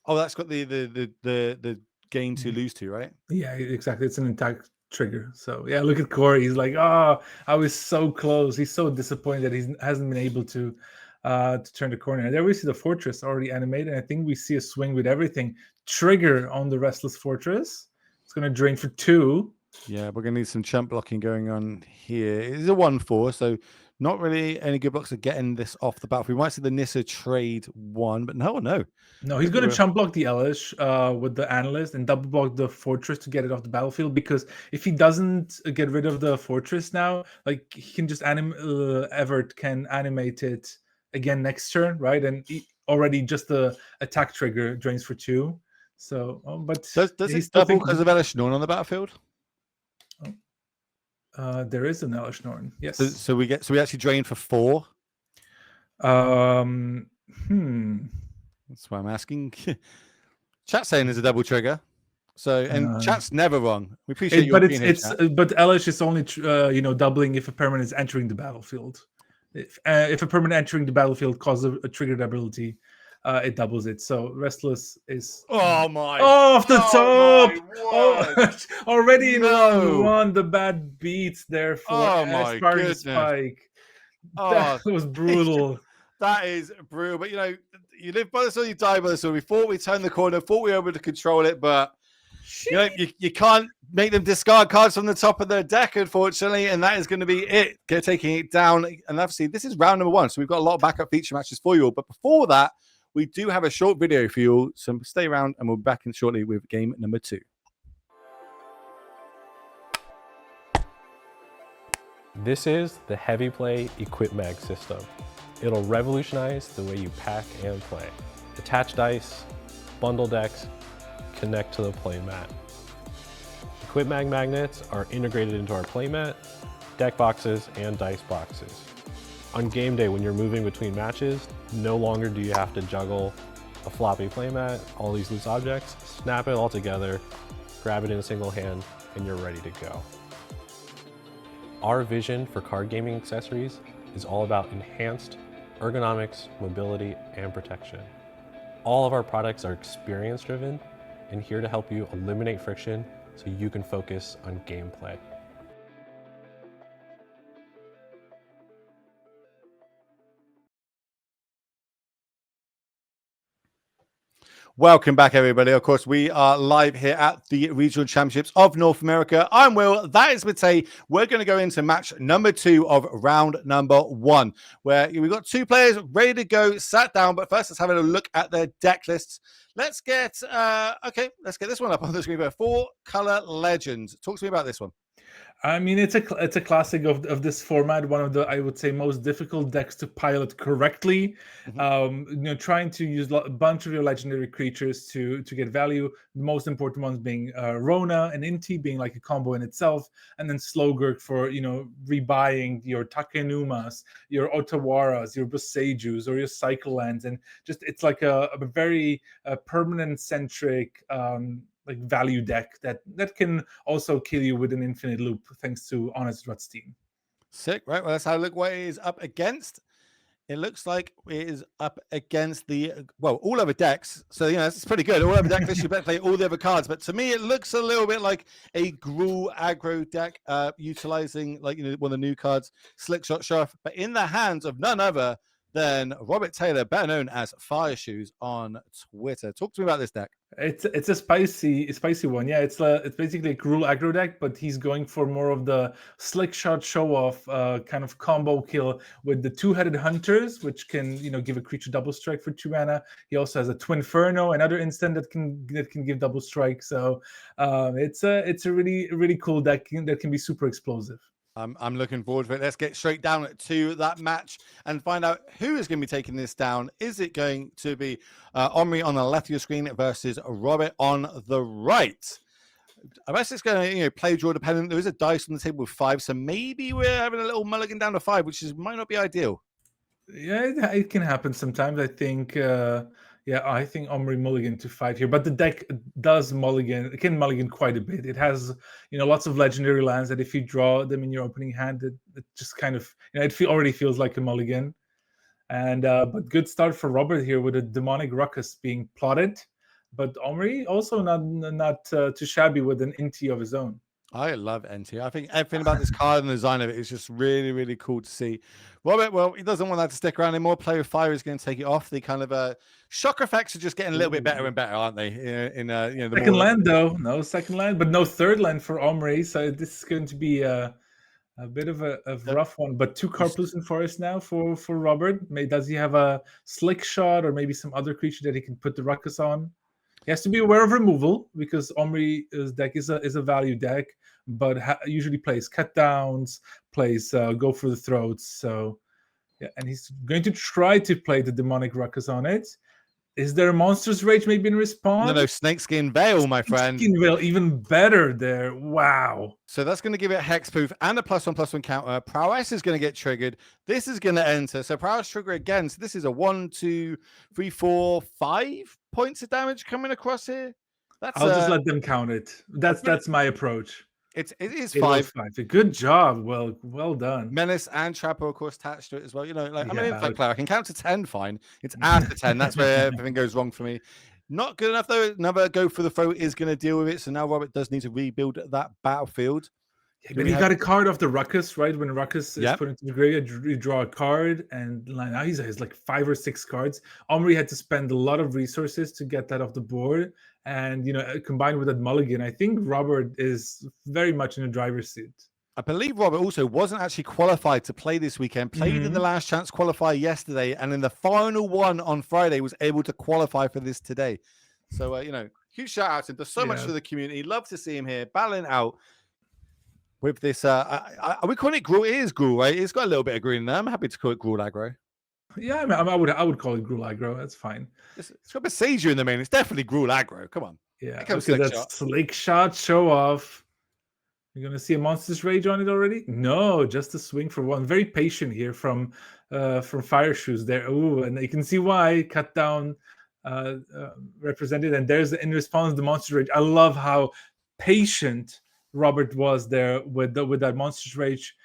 Oh, that's got the gain to lose to, right? Yeah, exactly. It's an attack trigger. So yeah, look at Corey. He's like, oh, I was so close. He's so disappointed that he hasn't been able to turn the corner. And there we see the Fortress already animated. I think we see a swing with everything. Trigger on the Restless Fortress. It's going to drain for 2. Yeah, we're going to need some chump blocking going on here. It is a 1/4, so not really any good blocks of getting this off the bat. We might see the Nissa trade 1, but no. No, he's going to chump block the Elish with the Analyst and double block the Fortress to get it off the battlefield, because if he doesn't get rid of the Fortress now, like he can just Everett can animate it again next turn, right? And already just the attack trigger drains for 2. So, but does it double because of Elish Norn on the battlefield? There is an Elish Norn, yes. So we actually drain for 4. That's why I'm asking. Chat's saying there's a double trigger. So chat's never wrong. We appreciate you being here, chat. But Elish is only doubling if a permanent is entering the battlefield. If a permanent entering the battlefield causes a triggered ability, it doubles it. So Restless is off the top. Already in round 1, the bad beats there for Sparring Spike. That was brutal. That is brutal. But you live by the sword, you die by the sword. We thought we turned the corner, thought we were able to control it, but you can't make them discard cards from the top of their deck, unfortunately, and that is going to be it. Taking it down. And obviously, this is round number 1, so we've got a lot of backup feature matches for you all. But before that, we do have a short video for you all, so stay around, and we'll be back in shortly with game number 2. This is the Heavy Play Equip Mag system. It'll revolutionize the way you pack and play. Attach dice, bundle decks, connect to the playmat. Equip Mag magnets are integrated into our playmat, deck boxes, and dice boxes. On game day, when you're moving between matches, no longer do you have to juggle a floppy playmat, all these loose objects. Snap it all together, grab it in a single hand, and you're ready to go. Our vision for card gaming accessories is all about enhanced ergonomics, mobility, and protection. All of our products are experience-driven and here to help you eliminate friction so you can focus on gameplay. Welcome back, everybody. Of course, we are live here at the Regional Championships of North America. I'm Will. That is Matej. We're going to go into match number 2 of round number 1, where we've got 2 players ready to go, sat down. But first, let's have a look at their deck lists. Let's get this one up on the screen. 4 Color Legends. Talk to me about this one. I mean, it's a classic of this format. One of the, I would say, most difficult decks to pilot correctly. Trying to use a bunch of your legendary creatures to get value. The most important ones being Rona and Inti being like a combo in itself, and then Slogurk for rebuying your Takenumas, your Otawaras, your Bosejus, or your Cycle Lands, and just it's like a very permanent centric. Like value deck that can also kill you with an infinite loop thanks to Honest Rutstein. Sick, right? Well, let's have a look what it is up against. It looks like it is up against all other decks. So, it's pretty good. All other decks, you better play all the other cards. But to me, it looks a little bit like a Gruul aggro deck, utilizing one of the new cards, Slickshot Sheriff, but in the hands of none other than Robert Taylor, better known as Fire Shoes on Twitter. Talk to me about this deck. It's a spicy one. Yeah, it's basically a Gruul aggro deck, but he's going for more of the slick shot show off kind of combo kill with the two-headed hunters, which can give a creature double strike for 2 mana. He also has a Twinferno, another instant that can give double strike. So it's a really cool deck that can be super explosive. I'm looking forward to it. Let's get straight down to that match and find out who is going to be taking this down. Is it going to be Omri on the left of your screen versus Robert on the right? I guess it's going to play draw dependent. There is a dice on the table with 5, so maybe we're having a little mulligan down to 5, which might not be ideal. Yeah, it can happen sometimes. I think I think Omri mulligan to 5 here, but the deck does mulligan. It can mulligan quite a bit. It has lots of legendary lands that if you draw them in your opening hand, it just kind of it already feels like a mulligan. And but good start for Robert here with a demonic ruckus being plotted, but Omri also not too shabby with an Inti of his own. I love NT. I think everything about this card and the design of it is just really, really cool to see. Robert, well, he doesn't want that to stick around anymore. Player 5 is going to take it off. The kind of shock effects are just getting a little bit better and better, aren't they? The second land, though. No second land, but no third land for Omri. So this is going to be a bit of a rough one. But 2 Carplucent Forest now for Robert. Does he have a Slick Shot or maybe some other creature that he can put the ruckus on? He has to be aware of removal because Omri's deck is a value deck, but usually plays cut downs, plays go for the throats. So yeah, and he's going to try to play the demonic ruckus on it. Is there a Monster's Rage maybe in response? No, Snakeskin Veil, my friend. Snakeskin Veil, even better there. Wow. So that's going to give it hexproof and a +1/+1 counter. Prowess is going to get triggered. This is going to enter. So Prowess trigger again. So this is a 1, 2, 3, 4, 5 points of damage coming across here. I'll just let them count it. That's my approach. It is 5. Good job. Well done. Menace and Trapper, of course, attached to it as well. I'm an infect okay. player. I can count to 10 fine. It's after 10. That's where everything goes wrong for me. Not good enough, though. Another go for the throat is going to deal with it. So now Robert does need to rebuild that battlefield. Yeah, but he got a card off the Ruckus, right? When Ruckus is put into the graveyard, you draw a card, and now he has like 5 or 6 cards. Omri had to spend a lot of resources to get that off the board. And, combined with that mulligan, I think Robert is very much in the driver's seat. I believe Robert also wasn't actually qualified to play this weekend, played in the last chance qualifier yesterday, and in the final one on Friday was able to qualify for this today. So, huge shout out to him. Does so much for the community. Love to see him here battling out with this. Are we calling it Gruul? It is Gruul, right? It's got a little bit of green there. I'm happy to call it Gruul aggro. Yeah, I would call it Gruul aggro. That's fine. It's got Besieger in the main. It's definitely Gruul aggro. Come on. Yeah, that's Slick Shot show off. You're going to see a Monster's Rage on it already? No, just a swing for 1. Very patient here from Fire Shoes there. Oh, and you can see why. Cut down represented. And there's, in response, the Monster's Rage. I love how patient Robert was there with that Monster's Rage.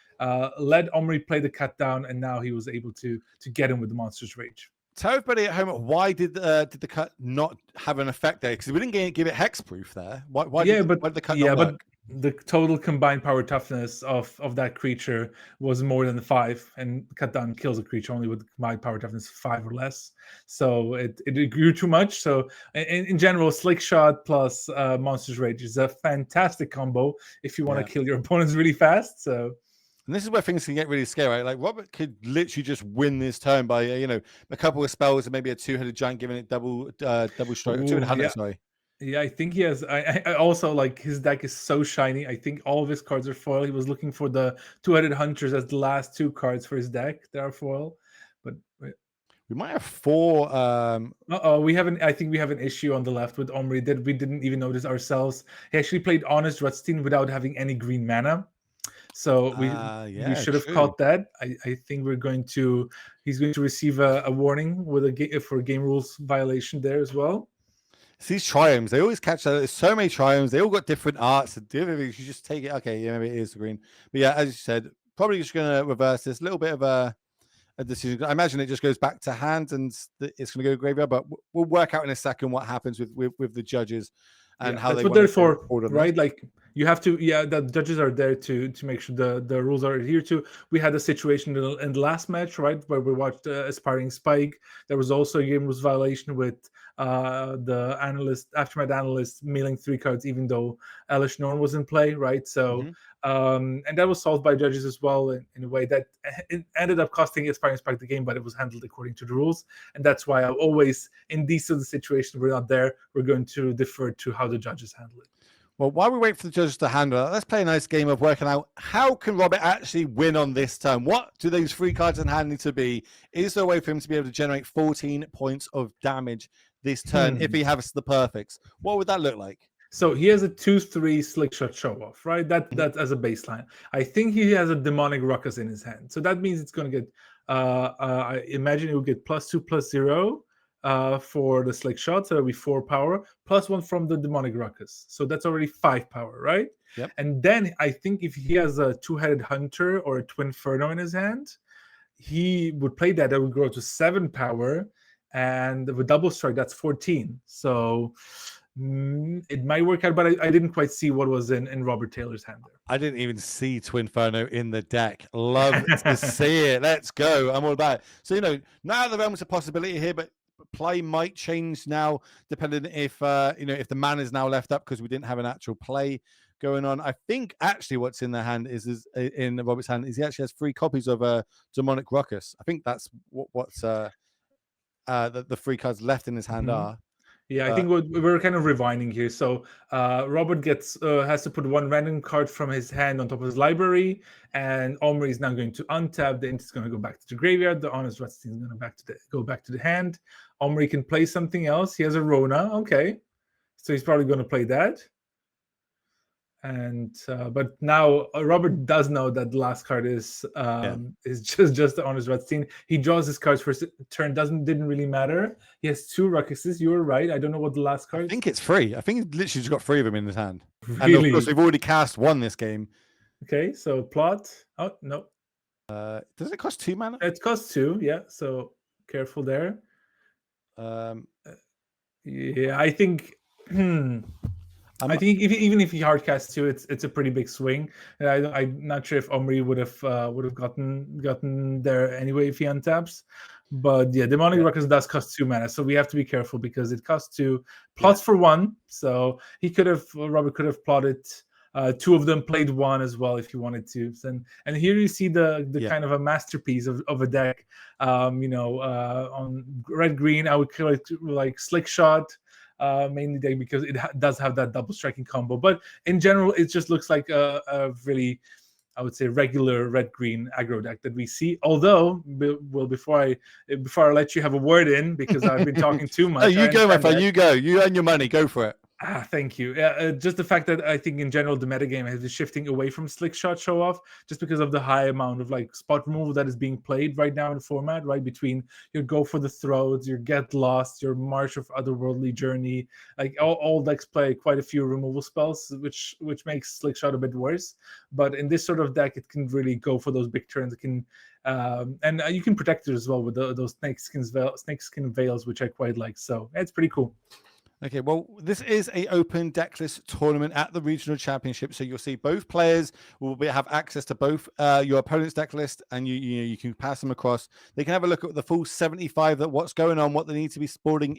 Let Omri play the cut down, and now he was able to get him with the Monster's Rage. Tell everybody at home, why did the cut not have an effect there? Because we didn't give it hexproof there. Why did the cut not work? But the total combined power toughness of that creature was more than the 5, and cut down kills a creature only with combined power toughness 5 or less. So it grew too much. So in general, Slick Shot plus Monster's Rage is a fantastic combo if you want to kill your opponents really fast. So. And this is where things can get really scary, right? Like Robert could literally just win this turn by a couple of spells and maybe a 2-headed giant giving it double stroke. 200, sorry. Yeah, I think he has. I also like his deck is so shiny. I think all of his cards are foil. He was looking for the 2-headed hunters as the last 2 cards for his deck that are foil. But we might have 4. I think we have an issue on the left with Omri that we didn't even notice ourselves. He actually played Honest Rutstein without having any green mana. So we should have caught that. I think he's going to receive a warning with for a game rules violation there as well. It's these triomes, they always catch that. There's so many triomes. They all got different arts. The other thing, you just take it. Okay, yeah, maybe it is the green. But yeah, as you said, probably just going to reverse this. A little bit of a decision. I imagine it just goes back to hand and it's going to go graveyard. But we'll work out in a second what happens with the judges and how they. But therefore, right, like. You have to, yeah, the judges are there to make sure the rules are adhered to. We had a situation in the last match, right, where we watched Aspiring Spike. There was also a game rules violation with the aftermath analyst milling 3 cards, even though Elish Norn was in play, right? So, and that was solved by judges as well in a way that it ended up costing Aspiring Spike the game, but it was handled according to the rules. And that's why I always, in these sort of situations, we're not there. We're going to defer to how the judges handle it. Well, while we wait for the judges to handle it, let's play a nice game of working out how can Robert actually win on this turn. What do those 3 cards in hand need to be? Is there a way for him to be able to generate 14 points of damage this turn if he has the perfects? What would that look like? So he has a 2/3 slick shot show off, right? That as a baseline. I think he has a demonic ruckus in his hand, so that means it's going to get. I imagine it will get +2/+0 for the slick shot, so that'll be 4 power +1 from the demonic ruckus. So that's already 5 power, right? Yep. And then I think if he has a 2-headed hunter or a twin inferno in his hand, he would play that. That would grow to 7 power, and with double strike, that's 14. So. It might work out, but I didn't quite see what was in Robert Taylor's hand there. I didn't even see Twin Inferno in the deck. Love to see it. Let's go. I'm all about it. So, now the realm is a possibility here, but play might change now, depending if, if the man is now left up because we didn't have an actual play going on. I think actually what's in the hand is in Robert's hand is he actually has 3 copies of Demonic Ruckus. I think that's what's the 3 cards left in his hand are. Yeah, I think we're kind of rewinding here. So Robert has to put 1 random card from his hand on top of his library, and Omri is now going to untap. The int is going to go back to the graveyard. The Honest Ratstein is going to go back to the hand. Omri can play something else. He has a Rona. Okay, so he's probably going to play that. And but now Robert does know that the last card is just the Honest Ratstein. He draws his cards for turn. Didn't really matter. He has 2 Ruckuses. You were right. I don't know what the last card. I think it's 3. I think he's literally just got 3 of them in his hand. Really? And of course, we've already cast 1 this game. Okay, so plot. Oh no. Does it cost 2 mana? It costs 2. Yeah. So careful there. Yeah, I think. I think even if he hardcasts 2, it's a pretty big swing. And I'm not sure if Omri would have gotten there anyway if he untaps. But yeah, Demonic Ruckus does cost 2 mana, so we have to be careful because it costs 2, plots for 1. So Robert could have plotted 2 of them, played 1 as well if he wanted to. And here you see the kind of a masterpiece of a deck. On red green, I would call it like Slick Shot. Mainly deck because it does have that double striking combo, but in general it just looks like a really, I would say, regular red-green aggro deck that we see. Although, before I let you have a word in, because I've been talking too much. Oh, you go, my friend. You go. You earn your money. Go for it. Thank you. Just the fact that I think in general the metagame has been shifting away from Slick Shot Show Off just because of the high amount of spot removal that is being played right now in the format, right? Between your Go for the Throats, your Get Lost, your March of Otherworldly Journey, all decks play quite a few removal spells, which makes Slick Shot a bit worse. But in this sort of deck, it can really go for those big turns. It can and you can protect it as well with those snakeskin veils, which I quite like. So it's pretty cool. Okay, well, this is a open decklist tournament at the regional championship, so you'll see both players will have access to both your opponent's decklist, and you can pass them across. They can have a look at the full 75, that what's going on, what they need to be sporting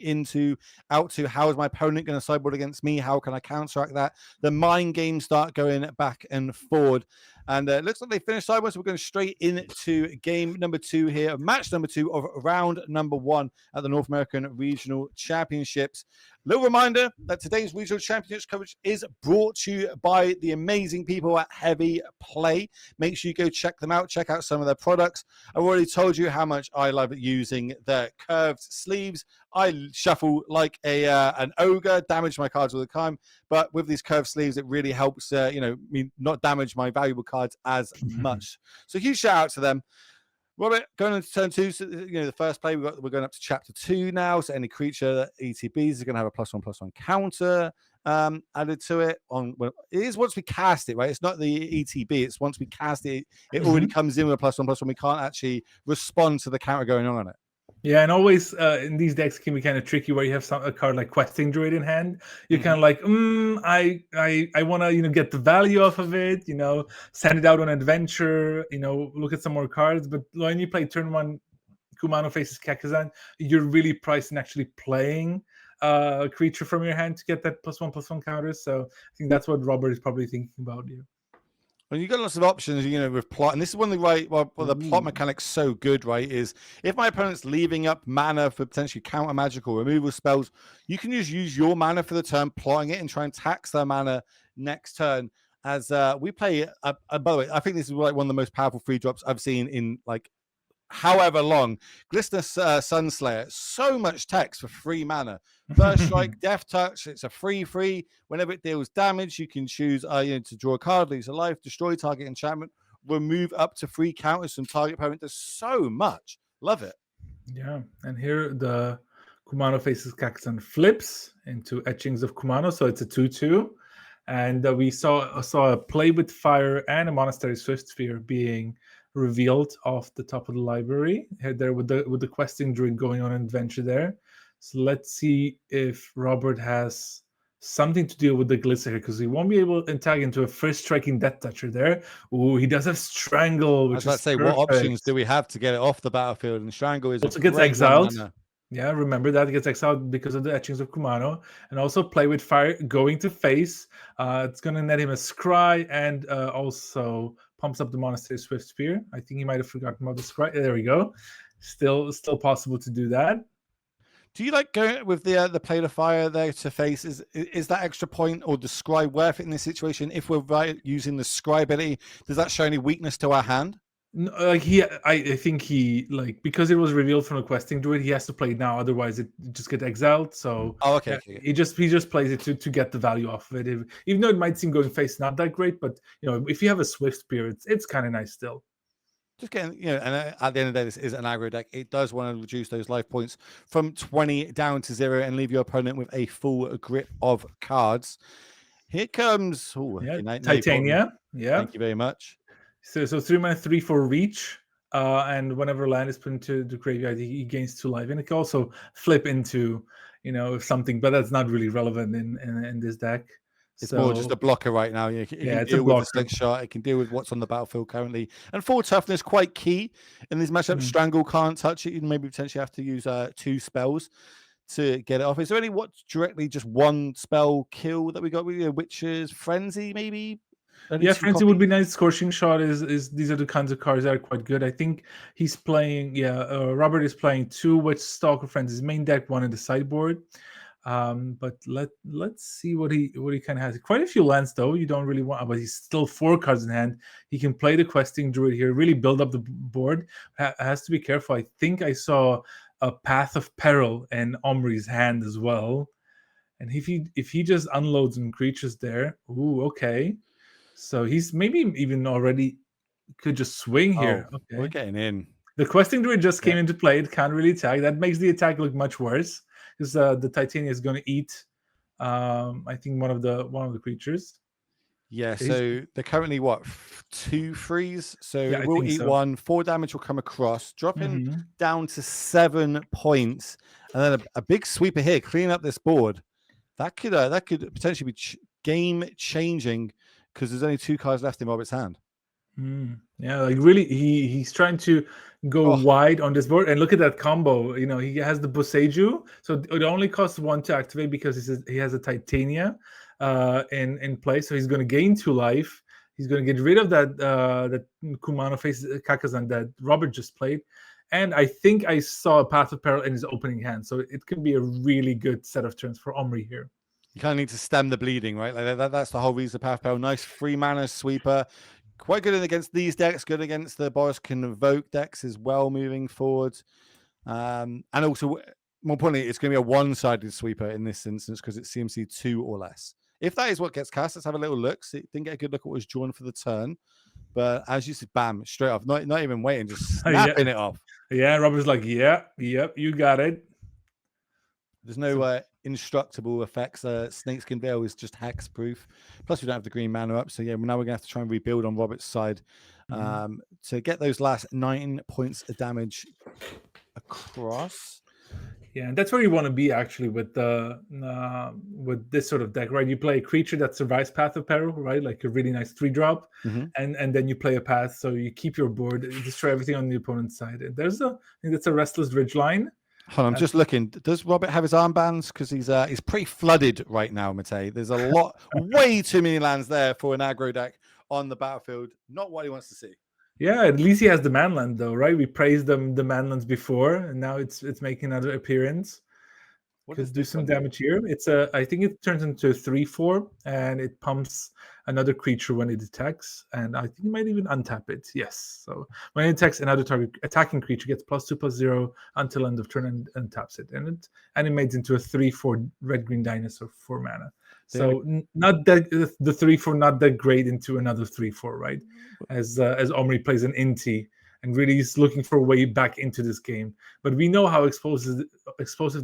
out to. How is my opponent going to sideboard against me? How can I counteract that? The mind games start going back and forward. And it looks like they finished sideways. So we're going straight into game number 2 here, match number 2 of round number 1 at the North American Regional Championships. Little reminder that today's Regional Championships coverage is brought to you by the amazing people at Heavy Play. Make sure you go check them out. Check out some of their products. I've already told you how much I love using the curved sleeves. I shuffle like an ogre, damage my cards all the time. But with these curved sleeves, it really helps, me not damage my valuable cards as much. So huge shout out to them. Robert, going into turn 2, so, the first play, we're going up to chapter 2 now. So any creature ETBs is going to have a +1/+1 counter added to it. It is once we cast it, right? It's not the ETB. It's once we cast it, it already comes in with a +1/+1. We can't actually respond to the counter going on it. Yeah, and always in these decks can be kind of tricky where you have a card like Questing Druid in hand. You're kind of like, I want to get the value off of it. Send it out on adventure. Look at some more cards. But when you play turn 1 Kumano faces Kakazan, you're really priced in actually playing a creature from your hand to get that +1/+1 counters. So I think that's what Robert is probably thinking about here. Well, you've got lots of options, with plot, and this is one of the plot mechanics so good, right? Is if my opponent's leaving up mana for potentially counter magic or removal spells, you can just use your mana for the turn, plotting it, and try and tax their mana next turn. As we play, by the way, I think this is like one of the most powerful free drops I've seen in like however long. Glistener Sunslayer, so much text for 3 mana. First Strike, Death Touch, it's a free. Whenever it deals damage, you can choose to draw a card, lose a life, destroy target enchantment, remove up to 3 counters from target opponent. There's so much. Love it. Yeah, and here the Kumano faces Kakazan flips into Etchings of Kumano, so it's a 2/2. And we saw a Play with Fire and a Monastery Swift Sphere being revealed off the top of the library there with the Questing Druid going on an adventure there. So let's see if Robert has something to deal with the Glister here, because he won't be able to tag into a first striking Death Toucher there. Ooh, he does have Strangle, which I was about to say, what options do we have to get it off the battlefield? And Strangle is also gets exiled. Mana. Yeah, remember that gets exiled because of the Etchings of Kumano, and also Play with Fire going to face. It's going to net him a Scry, and also pumps up the Monastery Swift Spear. I think he might have forgotten about the Scry. There we go. Still possible to do that. Do you like going with the Play the Fire there to face? Is that extra point or the Scry worth it in this situation? If we're using the Scry ability, does that show any weakness to our hand? No, I think he because it was revealed from the Questing Druid, he has to play it now, otherwise it just get exiled. So okay. He just plays it to get the value off of it. Even though it might seem going face not that great, but if you have a Swift Spear, it's kind of nice still. Just getting, and at the end of the day, this is an aggro deck. It does want to reduce those life points from 20 down to 0 and leave your opponent with a full grip of cards. Here comes Titania. Yeah, thank you very much. So 3 mana 3/4 reach, and whenever land is put into the graveyard, he gains 2 life, and it can also flip into something, but that's not really relevant in this deck. It's more just a blocker right now. It can deal with the Slingshot. It can deal with what's on the battlefield currently. And 4 toughness, quite key in these matchups. Strangle can't touch it. You maybe potentially have to use 2 spells to get it off. Is there any directly just 1 spell kill that we got with Witch's Frenzy, maybe? Frenzy would be nice. Scorching Shot is these are the kinds of cards that are quite good. I think he's playing. Robert is playing 2 Witch Stalker Frenzy's main deck, 1 in the sideboard. But let's see what he kind of has. Quite a few lands though. You don't really want, but he's still 4 cards in hand. He can play the Questing Druid here, really build up the board. Has to be careful. I think I saw a Path of Peril in Omri's hand as well. And if he just unloads some creatures there, okay. So he's maybe even already could just swing here. Okay, we're getting in. The Questing Druid just came into play. It can't really attack. That makes the attack look much worse, because the Titania is going to eat, I think one of the creatures. Yeah, so they're currently 2 frees. So it will eat 1. 4 damage will come across, dropping down to 7 points, and then a big sweeper here, cleaning up this board. That could potentially be game changing, because there's only 2 cards left in Robert's hand. Yeah, really, he's trying to go wide on this board, and look at that combo. He has the Boseiju, so it only costs 1 to activate because he has a Titania in play, so he's going to gain 2 life. He's going to get rid of that Kumano face Kakazan that Robert just played, and I think I saw a Path of Peril in his opening hand, so it could be a really good set of turns for Omri here. You kind of need to stem the bleeding, right? That's the whole reason. Path of Peril, nice 3 mana sweeper. Quite good against these decks, good against the Boris can evoke decks as well moving forward. And also, more importantly, it's going to be a one-sided sweeper in this instance because it's CMC 2 or less. If that is what gets cast, let's have a little look. So didn't get a good look at what was drawn for the turn. But as you said, bam, straight off, not even waiting, just snapping it off. Yeah, Robert's like, yep, you got it. There's no indestructible effects. Snakeskin Veil is just hex proof. Plus, we don't have the green mana up. So, yeah, now we're going to have to try and rebuild on Robert's side to get those last 9 points of damage across. Yeah, and that's where you want to be actually with this sort of deck, right? You play a creature that survives Path of Peril, right? Like a really nice 3-drop, Mm-hmm. and then you play a path, so you keep your board, you destroy everything on the opponent's side. And I think that's a Restless Ridgeline. Hold on, I'm just looking. Does Robert have his armbands? Because he's pretty flooded right now, Matej. There's a lot, way too many lands there for an aggro deck on the battlefield. Not what he wants to see. Yeah, at least he has the manland though, right? We praised the manlands before, and now it's making another appearance. What Could does do this some one do? damage here. I think it turns into a 3/4, and it pumps another creature when it attacks, and I think you might even untap it. Yes. So when it attacks, another target attacking creature gets +2/+0 until end of turn and taps it, and it animates into a 3/4 red-green dinosaur for mana. So not that the 3/4 not that great into another 3/4, right? As Omri plays an Inti and really is looking for a way back into this game. But we know how explosive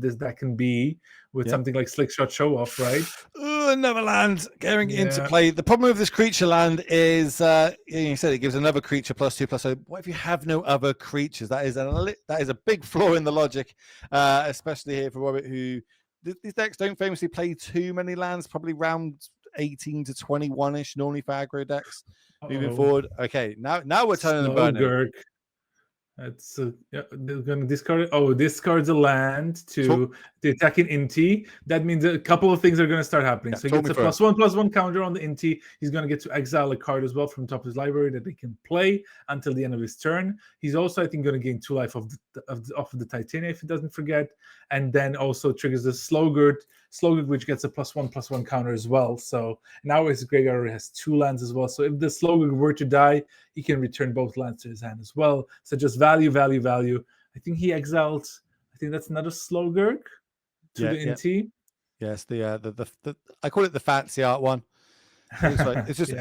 this deck can be with something like Slick Shot Show Off, right? Ooh, another land going into Yeah. play. The problem with this creature land is, you said it gives another creature +2/+0. What if you have no other creatures? That is a big flaw in the logic, especially here for Robert, who these decks don't famously play too many lands, probably round 18 to 21-ish normally for aggro decks. Moving forward. Okay, now we're turning and burning. Gurk. That's they're gonna discard it. Oh, discards a land to the attacking Inti. That means a couple of things are gonna start happening. So he gets a +1/+1 counter on the Inti. He's gonna get to exile a card as well from top of his library that he can play until the end of his turn. He's also, I think, gonna gain 2 life off the Titania if he doesn't forget, and then also triggers the Slogurt, which gets a +1/+1 counter as well. So now his graveyard already has 2 lands as well. So if the Slogurt were to die, he can return both lands to his hand as well. So just value. I think he exiled. I think that's another Slogurk to the Inti. Yes, the I call it the fancy art one. It's just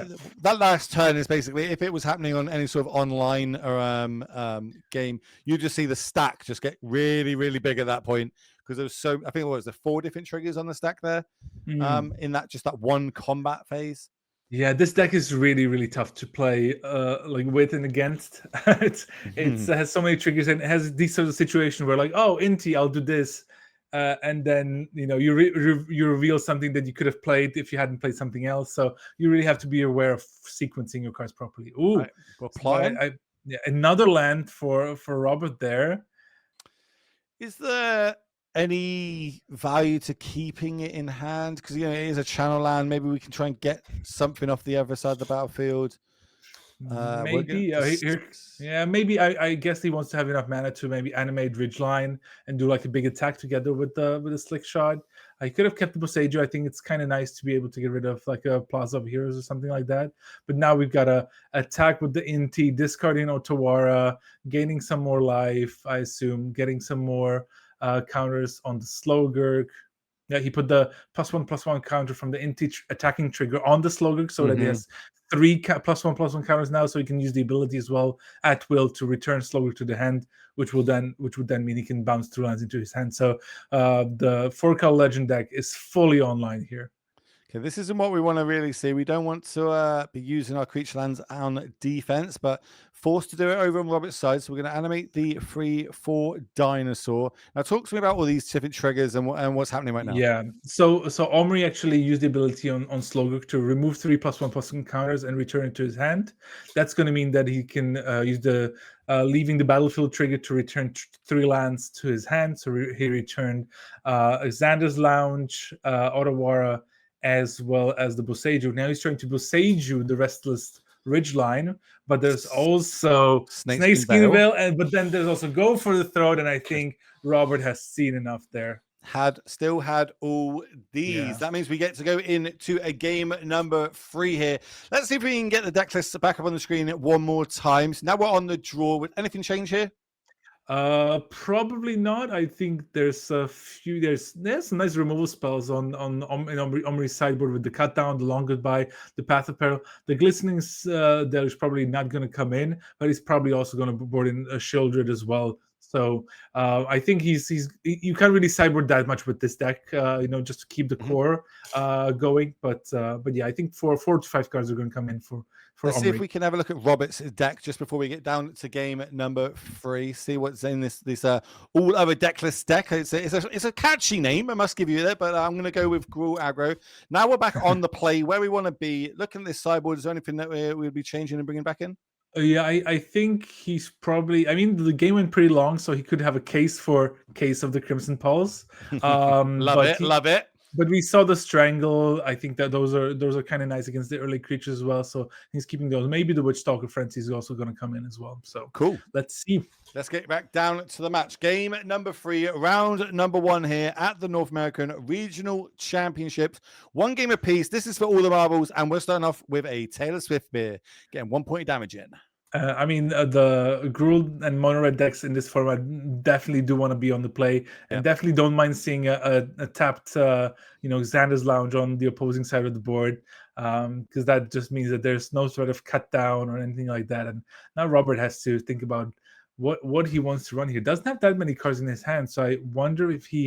that last turn is basically, if it was happening on any sort of online or game, you just see the stack just get really, really big at that point, because there was I think it was 4 different triggers on the stack there in that one combat phase. Yeah, this deck is really, really tough to play like with and against. It has so many triggers, and it has these sort of situation where like, oh, Inti, I'll do this. And then you reveal something that you could have played if you hadn't played something else. So you really have to be aware of sequencing your cards properly. Ooh, another land for Robert there. Is there any value to keeping it in hand? Because it is a channel land. Maybe we can try and get something off the other side of the battlefield. Maybe maybe I guess he wants to have enough mana to maybe animate Ridgeline and do like a big attack together with a Slick Shot. I could have kept the Boseiju. I think it's kind of nice to be able to get rid of like a Plaza of Heroes or something like that. But now we've got a attack with the Inti, discarding Otawara, gaining some more life, I assume, getting some more counters on the Slogurk. Yeah, he put the +1/+1 counter from the Inti attacking trigger on the Slogurk, so that he has 3 +1/+1 counters now, so he can use the ability as well at will to return Slogurk to the hand, which would then mean he can bounce 2 lands into his hand. So the 4-color Legend deck is fully online here. Okay, this isn't what we want to really see. We don't want to be using our creature lands on defense, but forced to do it over on Robert's side. So we're going to animate the 3/4 dinosaur. Now, talk to me about all these different triggers and what's happening right now. Yeah. So Omri actually used the ability on Slogurk to remove 3 +1/+1 counters and return it to his hand. That's going to mean that he can use the leaving the battlefield trigger to return 3 lands to his hand. So he returned Xander's Lounge, Otawara, as well as the Boseiju. Now he's trying to Boseiju the Restless Ridgeline, but there's also Snakeskin Veil, but then there's also Go for the Throat, and I think Robert has seen enough there. Still had all these. Yeah. That means we get to go into a game number 3 here. Let's see if we can get the deck list back up on the screen one more time. So now we're on the draw. Would anything change here? Probably not. I think there's a few. There's some nice removal spells on Omri's sideboard with the Cut Down, the Long Goodbye, the Path of Peril. The Glistening's there is probably not going to come in, but he's probably also going to board in a Shieldred as well So I think you can't really sideboard that much with this deck, just to keep the core going. But yeah, I think 4 to 5 cards are going to come in for Let's see if Omri. we can have a look at Robert's deck just before we get down to game number 3. See what's in this all other deckless deck. It's a catchy name, I must give you that, but I'm going to go with Gruul Aggro. Now we're back on the play where we want to be. Looking at this sideboard, is there anything that we'll be changing and bringing back in? Yeah, I think he's probably. I mean, the game went pretty long, so he could have a case of the Crimson Pulse. Love it. But we saw the Strangle. I think that those are kind of nice against the early creatures as well. So he's keeping those. Maybe the Witchstalker Frenzy is also going to come in as well. So cool. Let's see. Let's get back down to the match. Game number 3, round number 1 here at the North American Regional Championships. 1 game apiece. This is for all the marbles, and we're starting off with a Taylor Swift beer, getting 1 point of damage in. The Gruul and Mono Red decks in this format definitely do want to be on the play, and definitely don't mind seeing a tapped, Xander's Lounge on the opposing side of the board, because that just means that there's no sort of cut down or anything like that. And now Robert has to think about what he wants to run here. Doesn't have that many cards in his hand, so I wonder if he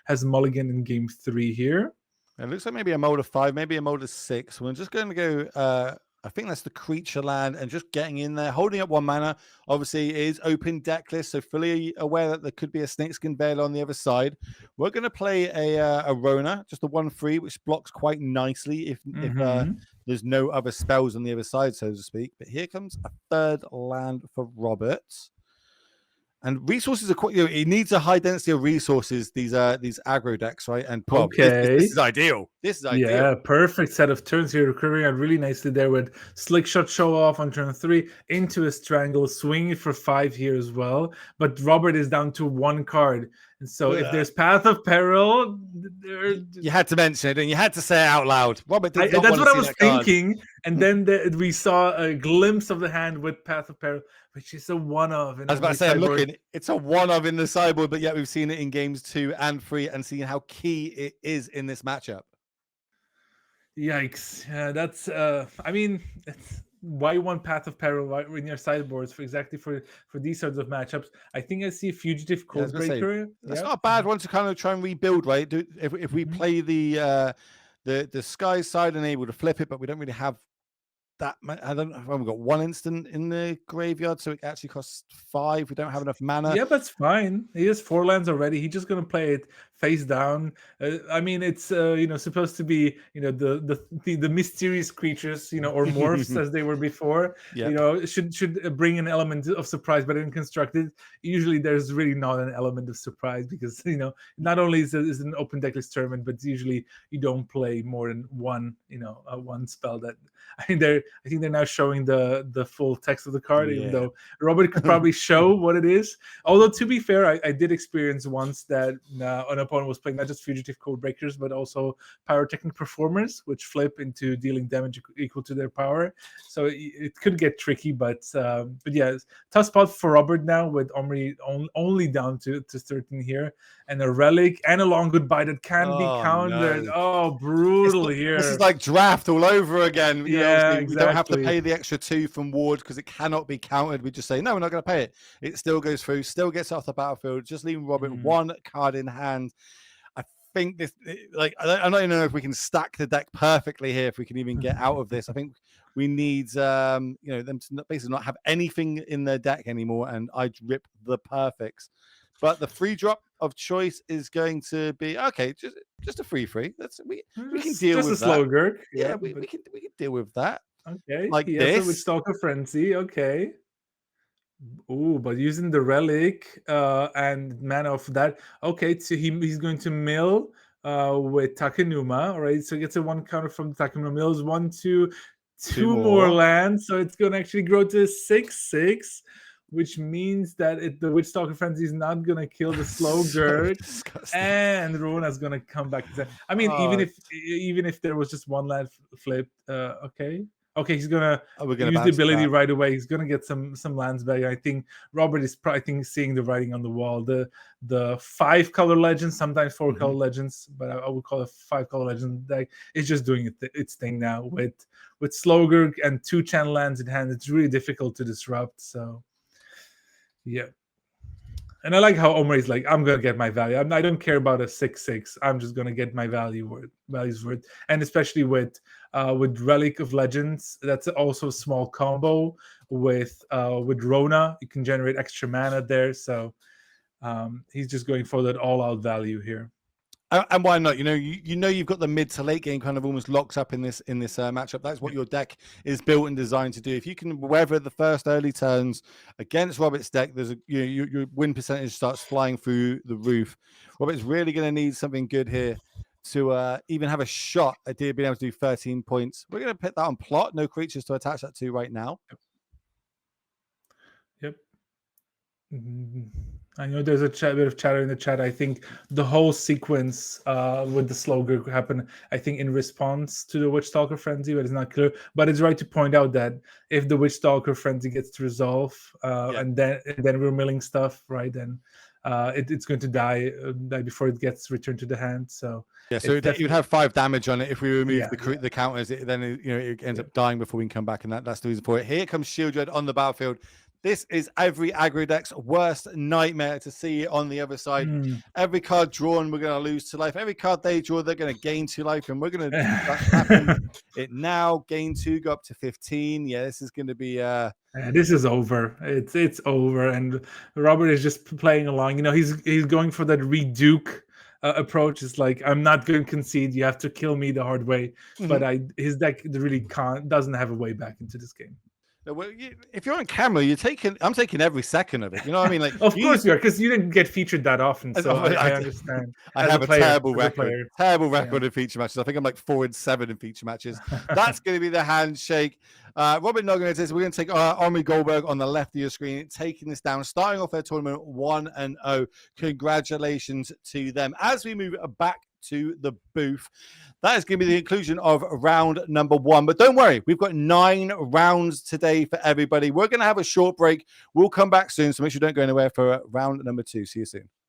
has mulligan in game 3 here. It looks like maybe a mold of 5, maybe a mold of 6. We're just going to go. I think that's the creature land and just getting in there, holding up 1 mana. Obviously, it is open deck list, so fully aware that there could be a Snakeskin Veil on the other side. We're going to play a Rona, just a 1/3, which blocks quite nicely if there's no other spells on the other side, so to speak. But here comes a 3rd land for Robert. And resources are quite, it needs a high density of resources, these aggro decks, right? And this is ideal. This is ideal. Yeah, perfect set of turns here, recurring out really nicely there with Slick Shot Show Off on turn 3 into a Strangle, swinging for 5 here as well. But Robert is down to 1 card. And so if there's Path of Peril, you had to mention it and you had to say it out loud. Robert, that's what I was thinking. And then we saw a glimpse of the hand with Path of Peril, which is a 1 of. I was about to say, I'm looking, it's a 1 of in the sideboard, but yet we've seen it in games 2 and 3 and seen how key it is in this matchup. Yikes. That's, it's why 1 Path of Peril in your sideboards for these sorts of matchups. I think I see Fugitive Codebreaker. That's not a bad one to kind of try and rebuild, right? If we play the Sky side and able to flip it, but we don't really have that. I don't know. We've got 1 instant in the graveyard, so it actually costs 5. We don't have enough mana. Yeah, that's fine. He has 4 lands already. He's just gonna play it face down. It's supposed to be the mysterious creatures, or morphs as they were before. Yep. Should bring an element of surprise, but in constructed, usually there's really not an element of surprise because not only is it an open decklist tournament, but usually you don't play more than one spell. That I think they're now showing the full text of the card, even though Robert could probably show what it is. Although to be fair, I did experience once that an opponent was playing not just Fugitive Codebreakers, but also Pyrotechnic Performers, which flip into dealing damage equal to their power. So it could get tricky, but yeah, tough spot for Robert now with Omri only down to 13 here, and a Relic and a Long Goodbye that can be countered. No. Oh, brutal here. This is like draft all over again. Exactly. We don't have to pay the extra 2 from Ward because it cannot be countered. We just say, no, we're not going to pay it. It still goes through, still gets off the battlefield, just leaving Robert 1 card in hand. I think this, I don't even know if we can stack the deck perfectly here, if we can even get out of this. I think we need, them to basically not have anything in their deck anymore, and I'd rip the perfects. But the free drop of choice is going to be okay. Just a free. We can deal with that. Just a slow Gurk. Yeah, we can deal with that. Okay. Like this. With Stalker Frenzy. Okay. Ooh, but using the Relic and mana of that. Okay, so he's going to mill with Takenuma. All right, so he gets a 1 counter from the Takenuma. Mills 1, 2 more lands. So it's going to actually grow to 6/6. Which means that the Witchstalker Frenzy is not going to kill the slow Gurk, and Rona's going to come back. Even if there was just 1 land flipped, okay, he's going to use the ability right away. He's going to get some lands back. I think Robert is seeing the writing on the wall. The 5-color legends, sometimes 4-color legends, but I would call it 5-color legend deck. It's just doing its thing now with slow Gurk and 2 channel lands in hand. It's really difficult to disrupt. So. Yeah. And I like how Omar is like, I'm gonna get my value. I don't care about a 6/6. I'm just gonna get my values worth. And especially with Relic of Legends, that's also a small combo with Rona. You can generate extra mana there. So he's just going for that all-out value here. And why not? You know you've got the mid to late game kind of almost locked up in this matchup. That's what your deck is built and designed to do. If you can weather the first early turns against Robert's deck, there's your win percentage starts flying through the roof. Robert's really going to need something good here to even have a shot at being able to do 13 points. We're going to put that on plot. No creatures to attach that to right now. Yep. I know there's a bit of chatter in the chat. I think the whole sequence with the Slogger happened, I think, in response to the Witchstalker Frenzy, but it's not clear. But it's right to point out that if the Witchstalker Frenzy gets to resolve and then we're milling stuff, right, then it's going to die before it gets returned to the hand. So yeah, so you'd have 5 damage on it if we remove the counters. Then it ends up dying before we can come back, and that's the reason for it. Here comes Shield Dread on the battlefield. This is every aggro deck's worst nightmare to see it on the other side. Every card drawn, we're going to lose 2 life. Every card they draw, they're going to gain 2 life, and we're going to happen it now. Gain 2, go up to 15. Yeah, this is going to be. This is over. It's over, and Robert is just playing along. He's going for that reduke approach. It's like, I'm not going to concede. You have to kill me the hard way. But his deck really doesn't have a way back into this game. Well, if you're on camera, I'm taking every second of it. You know what I mean? Like, of course you are, because you didn't get featured that often. So I understand. I have a terrible record. Terrible record in feature matches. I think I'm like 4-7 in feature matches. That's going to be the handshake. Robert Nogan says we're going to take Omri Goldberg on the left of your screen, taking this down, starting off their tournament 1-0. Congratulations to them. As we move back to the booth, that is going to be the conclusion of round number 1. But don't worry, we've got 9 rounds today for everybody. We're going to have a short break. We'll come back soon, so make sure you don't go anywhere for round number 2. See you soon.